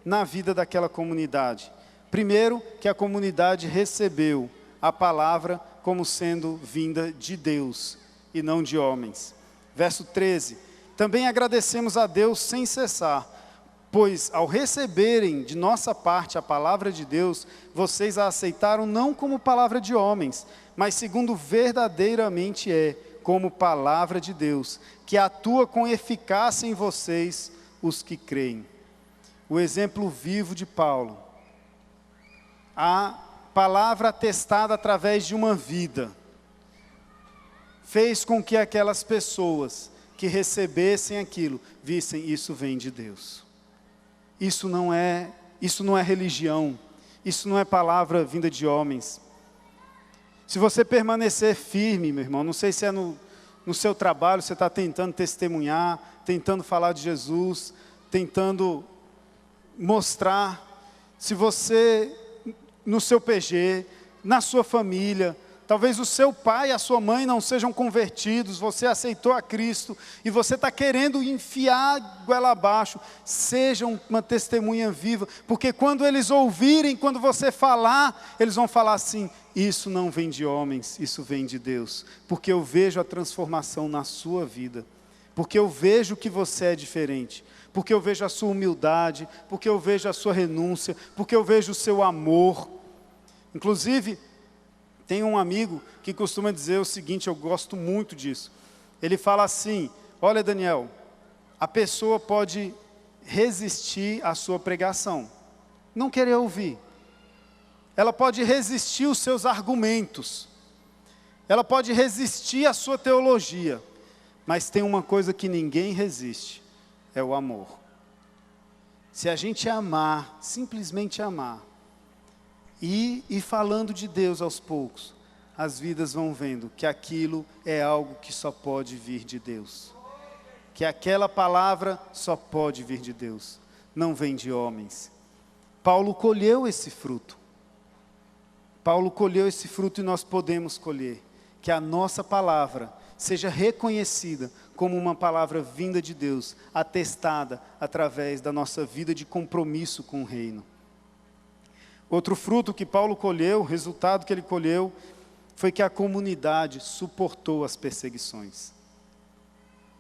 na vida daquela comunidade. Primeiro, que a comunidade recebeu a palavra como sendo vinda de Deus e não de homens. Verso 13, também agradecemos a Deus sem cessar, Pois ao receberem de nossa parte a palavra de Deus, vocês a aceitaram não como palavra de homens, mas segundo verdadeiramente é, como palavra de Deus, que atua com eficácia em vocês, os que creem. O exemplo vivo de Paulo. A palavra atestada através de uma vida fez com que aquelas pessoas que recebessem aquilo, vissem, isso vem de Deus. Isso não é religião, isso não é palavra vinda de homens. Se você permanecer firme, meu irmão, não sei se é no seu trabalho, você está tentando testemunhar, tentando falar de Jesus, tentando mostrar, se você, no seu PG, na sua família, talvez o seu pai e a sua mãe não sejam convertidos, você aceitou a Cristo e você está querendo enfiar a goela abaixo, seja uma testemunha viva, porque quando eles ouvirem, quando você falar, eles vão falar assim, isso não vem de homens, isso vem de Deus, porque eu vejo a transformação na sua vida, porque eu vejo que você é diferente, porque eu vejo a sua humildade, porque eu vejo a sua renúncia, porque eu vejo o seu amor. Inclusive, tem um amigo que costuma dizer o seguinte, eu gosto muito disso. Ele fala assim, olha Daniel, a pessoa pode resistir à sua pregação, não querer ouvir. Ela pode resistir aos seus argumentos. Ela pode resistir à sua teologia. Mas tem uma coisa que ninguém resiste, é o amor. Se a gente amar, simplesmente amar, e falando de Deus aos poucos, as vidas vão vendo que aquilo é algo que só pode vir de Deus. Que aquela palavra só pode vir de Deus, não vem de homens. Paulo colheu esse fruto. Paulo colheu esse fruto e nós podemos colher. Que a nossa palavra seja reconhecida como uma palavra vinda de Deus, atestada através da nossa vida de compromisso com o reino. Outro fruto que Paulo colheu, o resultado que ele colheu, foi que a comunidade suportou as perseguições.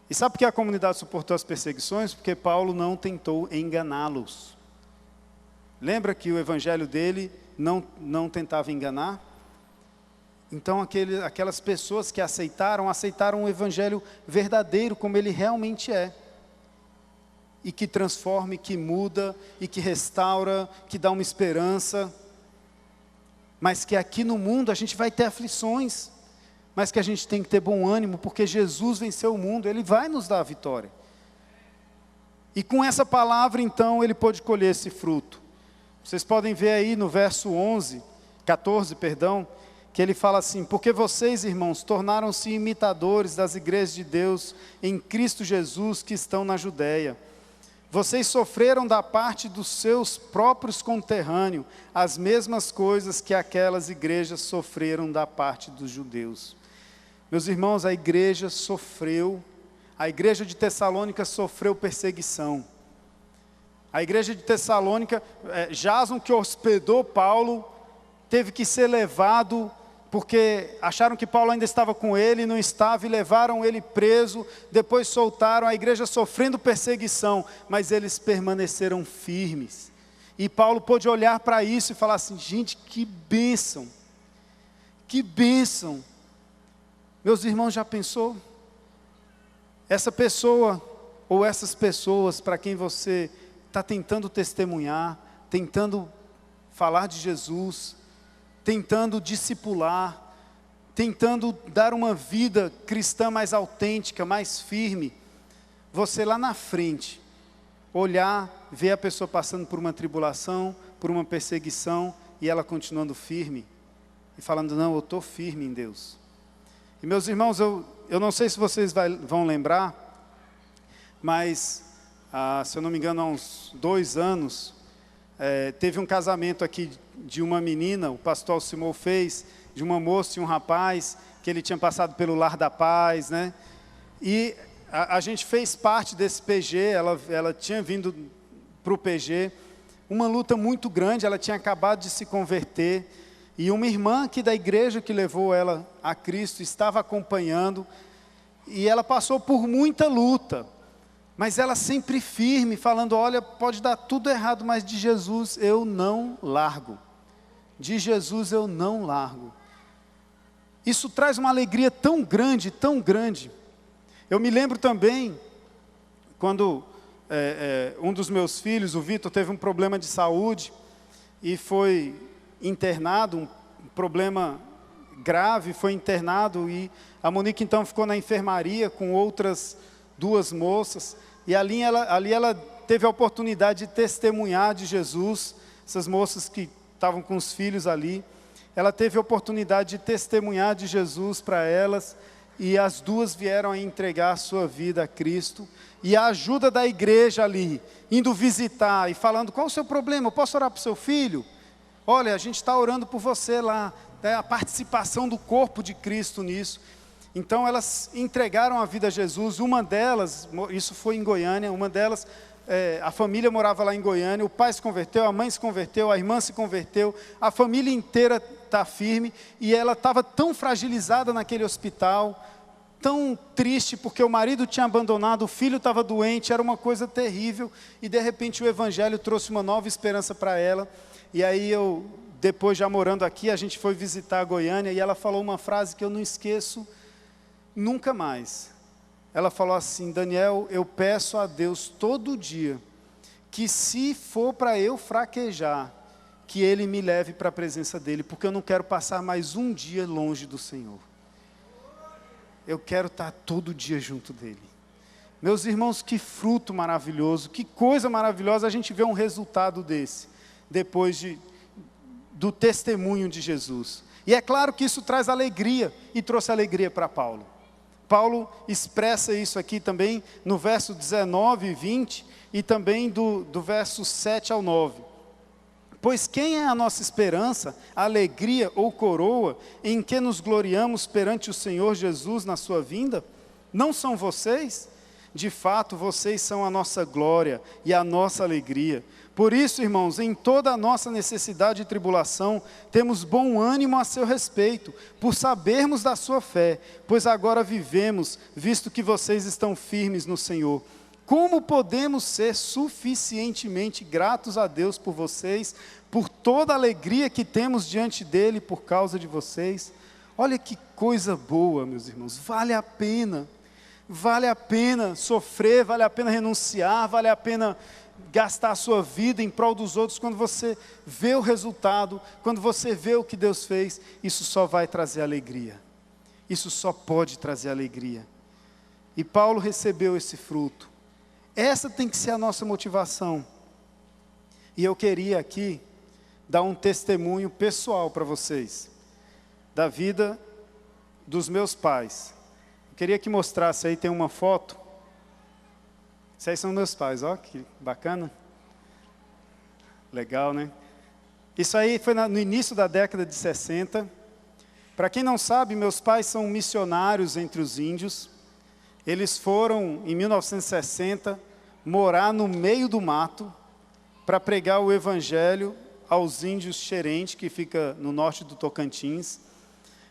E sabe por que a comunidade suportou as perseguições? Porque Paulo não tentou enganá-los. Lembra que o evangelho dele não tentava enganar? Então aquelas pessoas que aceitaram o evangelho verdadeiro como ele realmente é. E que transforma, e que muda, e que restaura, que dá uma esperança. Mas que aqui no mundo a gente vai ter aflições, mas que a gente tem que ter bom ânimo, porque Jesus venceu o mundo, Ele vai nos dar a vitória. E com essa palavra então Ele pôde colher esse fruto. Vocês podem ver aí no verso 14, que ele fala assim, porque vocês, irmãos, tornaram-se imitadores das igrejas de Deus em Cristo Jesus que estão na Judéia. Vocês sofreram da parte dos seus próprios conterrâneos as mesmas coisas que aquelas igrejas sofreram da parte dos judeus. Meus irmãos, a igreja de Tessalônica sofreu perseguição. A igreja de Tessalônica, Jason, que hospedou Paulo, teve que ser levado, porque acharam que Paulo ainda estava com ele, não estava, e levaram ele preso, depois soltaram, a igreja sofrendo perseguição, mas eles permaneceram firmes. E Paulo pôde olhar para isso e falar assim, gente, que bênção, que bênção. Meus irmãos, já pensou? Essa pessoa, ou essas pessoas para quem você está tentando testemunhar, tentando falar de Jesus, tentando discipular, tentando dar uma vida cristã mais autêntica, mais firme, você lá na frente, olhar, ver a pessoa passando por uma tribulação, por uma perseguição, e ela continuando firme, e falando, não, eu estou firme em Deus. E meus irmãos, eu não sei se vocês vão lembrar, mas, se eu não me engano, há uns 2 anos, teve um casamento aqui de uma menina, o pastor Alcimol fez, de uma moça e um rapaz, que ele tinha passado pelo Lar da Paz, né? E a gente fez parte desse PG, ela tinha vindo para o PG, uma luta muito grande, ela tinha acabado de se converter, e uma irmã aqui da igreja que levou ela a Cristo, estava acompanhando, e ela passou por muita luta, Mas ela sempre firme, falando, olha, pode dar tudo errado, mas de Jesus eu não largo. De Jesus eu não largo. Isso traz uma alegria tão grande, tão grande. Eu me lembro também, quando um dos meus filhos, o Vitor, teve um problema de saúde e foi internado, um problema grave, foi internado, e a Monique então ficou na enfermaria com outras 2 moças, e ali ela teve a oportunidade de testemunhar de Jesus. Essas moças que estavam com os filhos ali, ela teve a oportunidade de testemunhar de Jesus para elas, e as 2 vieram a entregar a sua vida a Cristo, e a ajuda da igreja ali, indo visitar e falando, qual o seu problema, eu posso orar para o seu filho? Olha, a gente está orando por você lá, a participação do corpo de Cristo nisso. Então elas entregaram a vida a Jesus. Uma delas, isso foi em Goiânia, uma delas, a família morava lá em Goiânia, o pai se converteu, a mãe se converteu, a irmã se converteu, a família inteira está firme, e ela estava tão fragilizada naquele hospital, tão triste, porque o marido tinha abandonado, o filho estava doente, era uma coisa terrível, e de repente o Evangelho trouxe uma nova esperança para ela. E aí depois já morando aqui, a gente foi visitar a Goiânia, e ela falou uma frase que eu não esqueço nunca mais. Ela falou assim, Daniel, eu peço a Deus todo dia, que se for para eu fraquejar, que Ele me leve para a presença dEle, porque eu não quero passar mais um dia longe do Senhor. Eu quero estar todo dia junto dEle. Meus irmãos, que fruto maravilhoso, que coisa maravilhosa a gente vê um resultado desse, depois do testemunho de Jesus. E é claro que isso traz alegria, e trouxe alegria para Paulo. Paulo expressa isso aqui também no verso 19 e 20, e também do verso 7 ao 9. Pois quem é a nossa esperança, alegria ou coroa, em que nos gloriamos perante o Senhor Jesus na sua vinda? Não são vocês? De fato, vocês são a nossa glória e a nossa alegria. Por isso, irmãos, em toda a nossa necessidade e tribulação, temos bom ânimo a seu respeito, por sabermos da sua fé, pois agora vivemos, visto que vocês estão firmes no Senhor. Como podemos ser suficientemente gratos a Deus por vocês, por toda a alegria que temos diante dEle por causa de vocês? Olha que coisa boa, meus irmãos, vale a pena sofrer, vale a pena renunciar, vale a pena gastar a sua vida em prol dos outros. Quando você vê o resultado, quando você vê o que Deus fez, isso só vai trazer alegria, isso só pode trazer alegria. E Paulo recebeu esse fruto. Essa tem que ser a nossa motivação. E eu queria aqui dar um testemunho pessoal para vocês, da vida dos meus pais. Eu queria que mostrasse aí, tem uma foto. Esses aí são meus pais, ó, que bacana. Legal, né? Isso aí foi no início da década de 60. Para quem não sabe, meus pais são missionários entre os índios. Eles foram, em 1960, morar no meio do mato para pregar o evangelho aos índios Xerente, que fica no norte do Tocantins.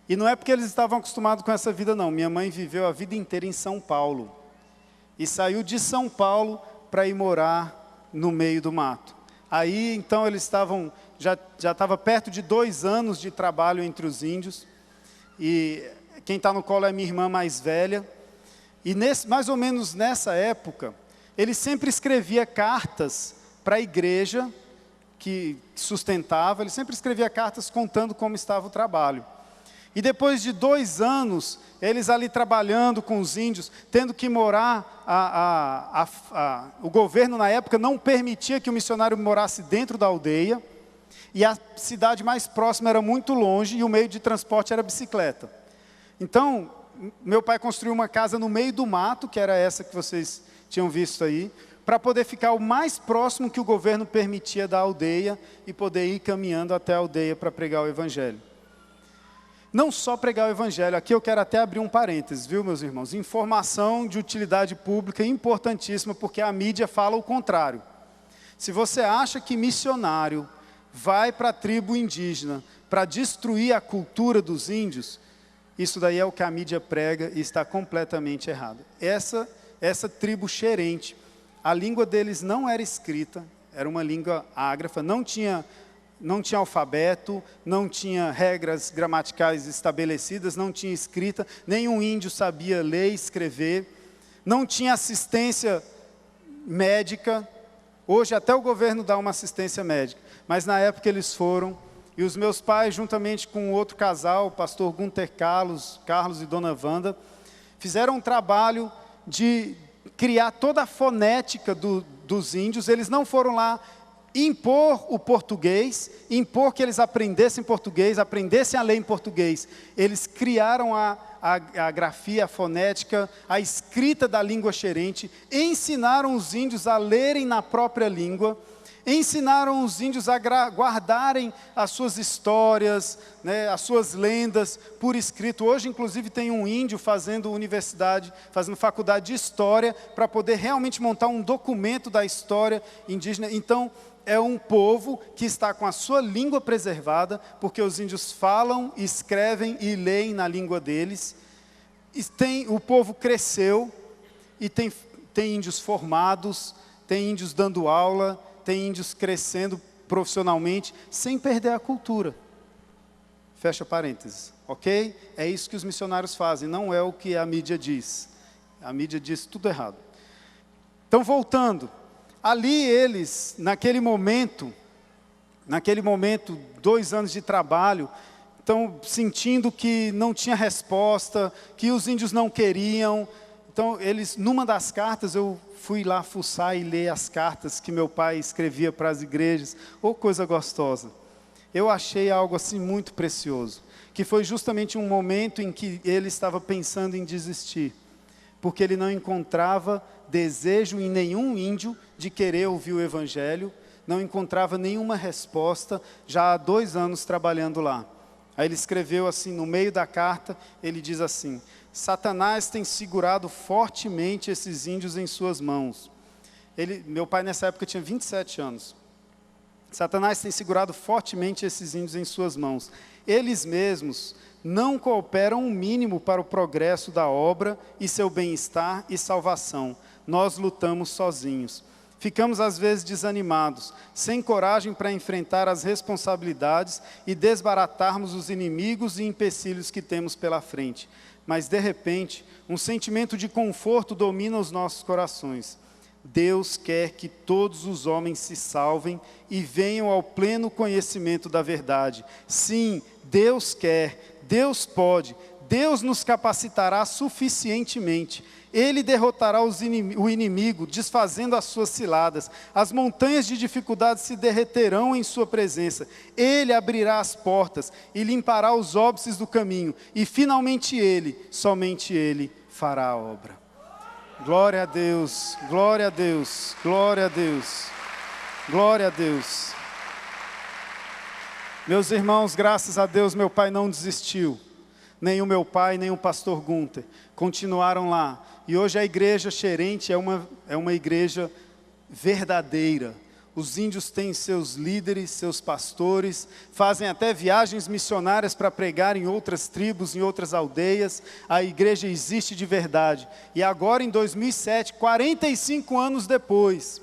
E não é porque eles estavam acostumados com essa vida, não. Minha mãe viveu a vida inteira em São Paulo. E saiu de São Paulo para ir morar no meio do mato. Aí, então, eles estavam, já estava perto de 2 anos de trabalho entre os índios. E quem está no colo é minha irmã mais velha. E mais ou menos nessa época, ele sempre escrevia cartas para a igreja que sustentava. Ele sempre escrevia cartas contando como estava o trabalho. E depois de 2 anos, eles ali trabalhando com os índios, tendo que morar, o governo na época não permitia que o missionário morasse dentro da aldeia, e a cidade mais próxima era muito longe, e o meio de transporte era a bicicleta. Então, meu pai construiu uma casa no meio do mato, que era essa que vocês tinham visto aí, para poder ficar o mais próximo que o governo permitia da aldeia, e poder ir caminhando até a aldeia para pregar o evangelho. Não só pregar o evangelho, aqui eu quero até abrir um parênteses, viu, meus irmãos? Informação de utilidade pública importantíssima, porque a mídia fala o contrário. Se você acha que missionário vai para a tribo indígena para destruir a cultura dos índios, isso daí é o que a mídia prega e está completamente errado. Essa essa tribo xerente. A língua deles não era escrita, era uma língua ágrafa, não tinha alfabeto, não tinha regras gramaticais estabelecidas, não tinha escrita, nenhum índio sabia ler e escrever, não tinha assistência médica. Hoje até o governo dá uma assistência médica, mas na época eles foram, e os meus pais, juntamente com outro casal, o pastor Gunter Carlos e dona Wanda, fizeram um trabalho de criar toda a fonética dos índios. Eles não foram lá impor o português, impor que eles aprendessem português, aprendessem a ler em português. Eles criaram a grafia, a fonética, a escrita da língua xerente, ensinaram os índios a lerem na própria língua, ensinaram os índios a guardarem as suas histórias, né, as suas lendas por escrito. Hoje, inclusive, tem um índio fazendo faculdade de história, para poder realmente montar um documento da história indígena. Então, é um povo que está com a sua língua preservada, porque os índios falam, escrevem e leem na língua deles. O povo cresceu, e tem índios formados, tem índios dando aula, tem índios crescendo profissionalmente, sem perder a cultura. Fecha parênteses, ok? É isso que os missionários fazem, não é o que a mídia diz. A mídia diz tudo errado. Então, voltando, ali eles, naquele momento, 2 anos de trabalho, estão sentindo que não tinha resposta, que os índios não queriam. Então, numa das cartas, eu fui lá fuçar e ler as cartas que meu pai escrevia para as igrejas. Oh, coisa gostosa. Eu achei algo assim muito precioso, que foi justamente um momento em que ele estava pensando em desistir, porque ele não encontrava desejo em nenhum índio de querer ouvir o evangelho, não encontrava nenhuma resposta, já há 2 anos trabalhando lá. Aí ele escreveu assim, no meio da carta, ele diz assim: Satanás tem segurado fortemente esses índios em suas mãos. Meu pai nessa época tinha 27 anos. Satanás tem segurado fortemente esses índios em suas mãos. Eles mesmos não cooperam o mínimo para o progresso da obra e seu bem-estar e salvação. Nós lutamos sozinhos. Ficamos às vezes desanimados, sem coragem para enfrentar as responsabilidades e desbaratarmos os inimigos e empecilhos que temos pela frente. Mas de repente, um sentimento de conforto domina os nossos corações. Deus quer que todos os homens se salvem e venham ao pleno conhecimento da verdade. Sim, Deus quer, Deus pode, Deus nos capacitará suficientemente. Ele derrotará o inimigo, desfazendo as suas ciladas. As montanhas de dificuldade se derreterão em sua presença. Ele abrirá as portas e limpará os óbices do caminho. E finalmente somente Ele, fará a obra. Glória a Deus, glória a Deus, glória a Deus, glória a Deus. Meus irmãos, graças a Deus, meu pai não desistiu. Nem o meu pai, nem o pastor Gunter. Continuaram lá. E hoje a igreja xerente é uma igreja verdadeira. Os índios têm seus líderes, seus pastores, fazem até viagens missionárias para pregar em outras tribos, em outras aldeias. A igreja existe de verdade. E agora em 2007, 45 anos depois,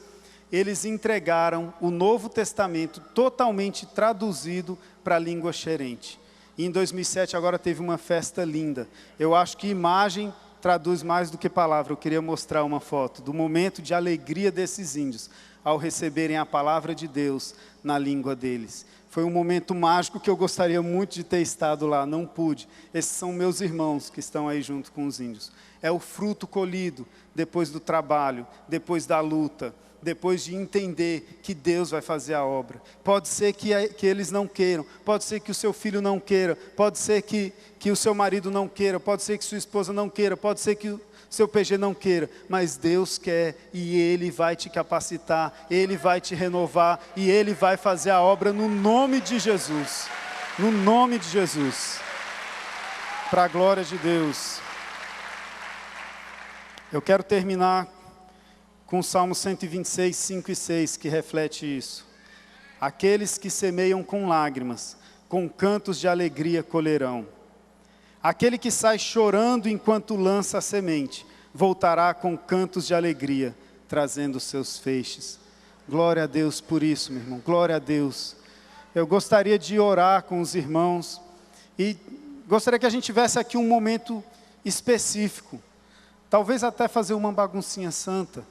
eles entregaram o Novo Testamento totalmente traduzido para a língua xerente. E em 2007 agora teve uma festa linda. Eu acho que imagem traduz mais do que palavra. Eu queria mostrar uma foto do momento de alegria desses índios ao receberem a palavra de Deus na língua deles. Foi um momento mágico que eu gostaria muito de ter estado lá, não pude. Esses são meus irmãos que estão aí junto com os índios. É o fruto colhido depois do trabalho, depois da luta, depois de entender que Deus vai fazer a obra. Pode ser que eles não queiram, pode ser que o seu filho não queira, pode ser que o seu marido não queira, pode ser que sua esposa não queira, pode ser que o seu PG não queira, mas Deus quer e Ele vai te capacitar, Ele vai te renovar e Ele vai fazer a obra no nome de Jesus. No nome de Jesus. Para a glória de Deus. Eu quero terminar com o Salmo 126, 5 e 6, que reflete isso. Aqueles que semeiam com lágrimas, com cantos de alegria colherão. Aquele que sai chorando enquanto lança a semente, voltará com cantos de alegria, trazendo os seus feixes. Glória a Deus por isso, meu irmão, glória a Deus. Eu gostaria de orar com os irmãos, e gostaria que a gente tivesse aqui um momento específico, talvez até fazer uma baguncinha santa,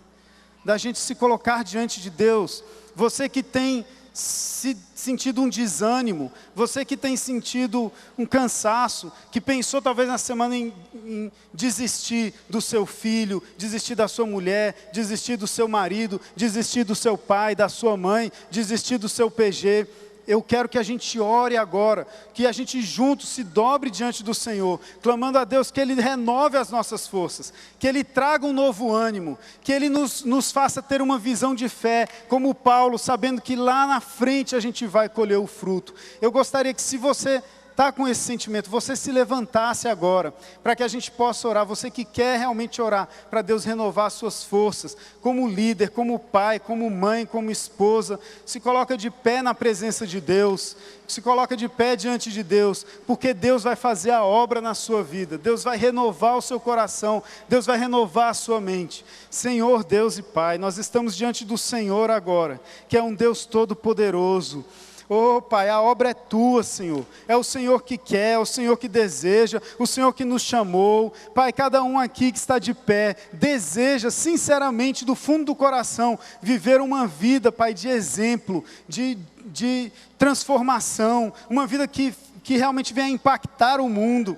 da gente se colocar diante de Deus. Você que tem sentido um desânimo, você que tem sentido um cansaço, que pensou talvez na semana em desistir do seu filho, desistir da sua mulher, desistir do seu marido, desistir do seu pai, da sua mãe, desistir do seu PG. Eu quero que a gente ore agora, que a gente juntos se dobre diante do Senhor, clamando a Deus que Ele renove as nossas forças, que Ele traga um novo ânimo, que Ele nos faça ter uma visão de fé, como Paulo, sabendo que lá na frente a gente vai colher o fruto. Eu gostaria que, se você está com esse sentimento, você se levantasse agora, para que a gente possa orar. Você que quer realmente orar, para Deus renovar as suas forças, como líder, como pai, como mãe, como esposa, se coloca de pé na presença de Deus, se coloca de pé diante de Deus, porque Deus vai fazer a obra na sua vida, Deus vai renovar o seu coração, Deus vai renovar a sua mente. Senhor Deus e Pai, nós estamos diante do Senhor agora, que é um Deus todo-poderoso. Oh Pai, a obra é tua, Senhor, é o Senhor que quer, é o Senhor que deseja, o Senhor que nos chamou. Pai, cada um aqui que está de pé, deseja sinceramente do fundo do coração, viver uma vida, Pai, de exemplo, de transformação, uma vida que realmente venha impactar o mundo.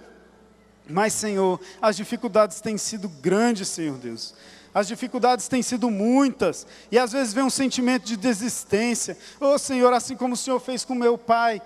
Mas Senhor, as dificuldades têm sido grandes, Senhor Deus. As dificuldades têm sido muitas, e às vezes vem um sentimento de desistência. Oh Senhor, assim como o Senhor fez com meu pai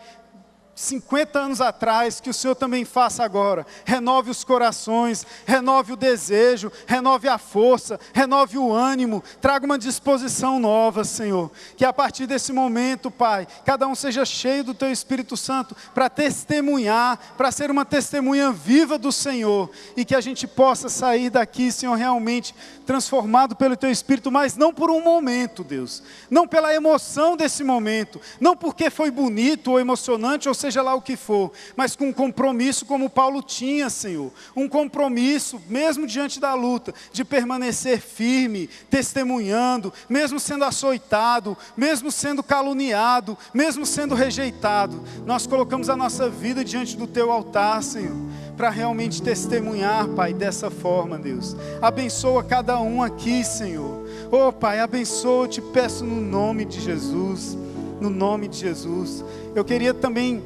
50 anos atrás, que o Senhor também faça agora. Renove os corações, renove o desejo, renove a força, renove o ânimo, traga uma disposição nova, Senhor. Que a partir desse momento, Pai, cada um seja cheio do Teu Espírito Santo para testemunhar, para ser uma testemunha viva do Senhor, e que a gente possa sair daqui, Senhor, realmente transformado pelo Teu Espírito, mas não por um momento, Deus, não pela emoção desse momento, não porque foi bonito ou emocionante, ou seja lá o que for, mas com um compromisso como Paulo tinha, Senhor, um compromisso, mesmo diante da luta, de permanecer firme, testemunhando, mesmo sendo açoitado, mesmo sendo caluniado, mesmo sendo rejeitado. Nós colocamos a nossa vida diante do Teu altar, Senhor, para realmente testemunhar, Pai, dessa forma, Deus. Abençoa cada um aqui, Senhor. Oh Pai, abençoa, eu te peço no nome de Jesus, no nome de Jesus. Eu queria também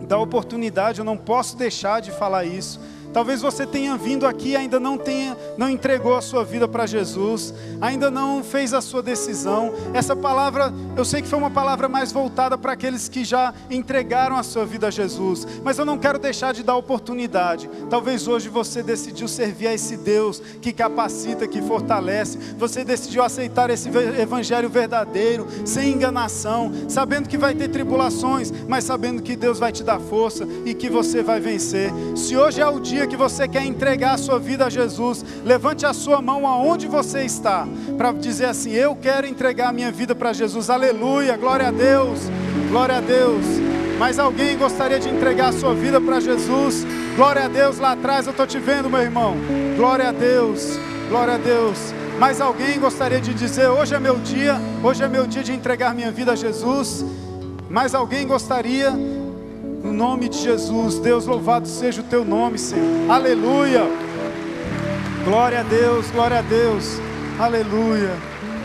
dar oportunidade, eu não posso deixar de falar isso. Talvez você tenha vindo aqui e ainda não entregou a sua vida para Jesus, ainda não fez a sua decisão. Essa palavra, eu sei que foi uma palavra mais voltada para aqueles que já entregaram a sua vida a Jesus, mas eu não quero deixar de dar oportunidade. Talvez hoje você decidiu servir a esse Deus que capacita, que fortalece. Você decidiu aceitar esse evangelho verdadeiro, sem enganação, sabendo que vai ter tribulações, mas sabendo que Deus vai te dar força e que você vai vencer. Se hoje é o dia que você quer entregar a sua vida a Jesus, levante a sua mão aonde você está, para dizer assim: eu quero entregar a minha vida para Jesus. Aleluia, glória a Deus, glória a Deus. Mas alguém gostaria de entregar a sua vida para Jesus? Glória a Deus, lá atrás eu estou te vendo, meu irmão. Glória a Deus, glória a Deus. Mas alguém gostaria de dizer: hoje é meu dia de entregar minha vida a Jesus? Mas alguém gostaria? No nome de Jesus, Deus, louvado seja o Teu nome, Senhor. Aleluia. Glória a Deus, glória a Deus. Aleluia,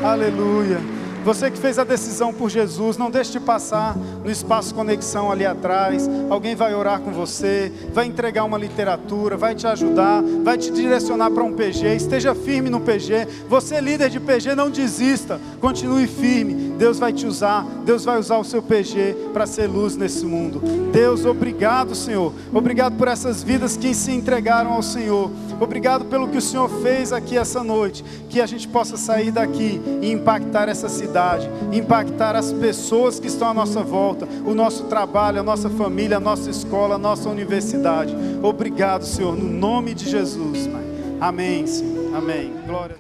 aleluia. Você que fez a decisão por Jesus, não deixe de passar no espaço conexão ali atrás. Alguém vai orar com você, vai entregar uma literatura, vai te ajudar, vai te direcionar para um PG. Esteja firme no PG. Você, líder de PG, não desista, continue firme. Deus vai te usar, Deus vai usar o seu PG para ser luz nesse mundo. Deus, obrigado, Senhor. Obrigado por essas vidas que se entregaram ao Senhor. Obrigado pelo que o Senhor fez aqui essa noite. Que a gente possa sair daqui e impactar essa cidade, impactar as pessoas que estão à nossa volta, o nosso trabalho, a nossa família, a nossa escola, a nossa universidade. Obrigado, Senhor, no nome de Jesus, Pai. Amém, Senhor. Amém. Glória.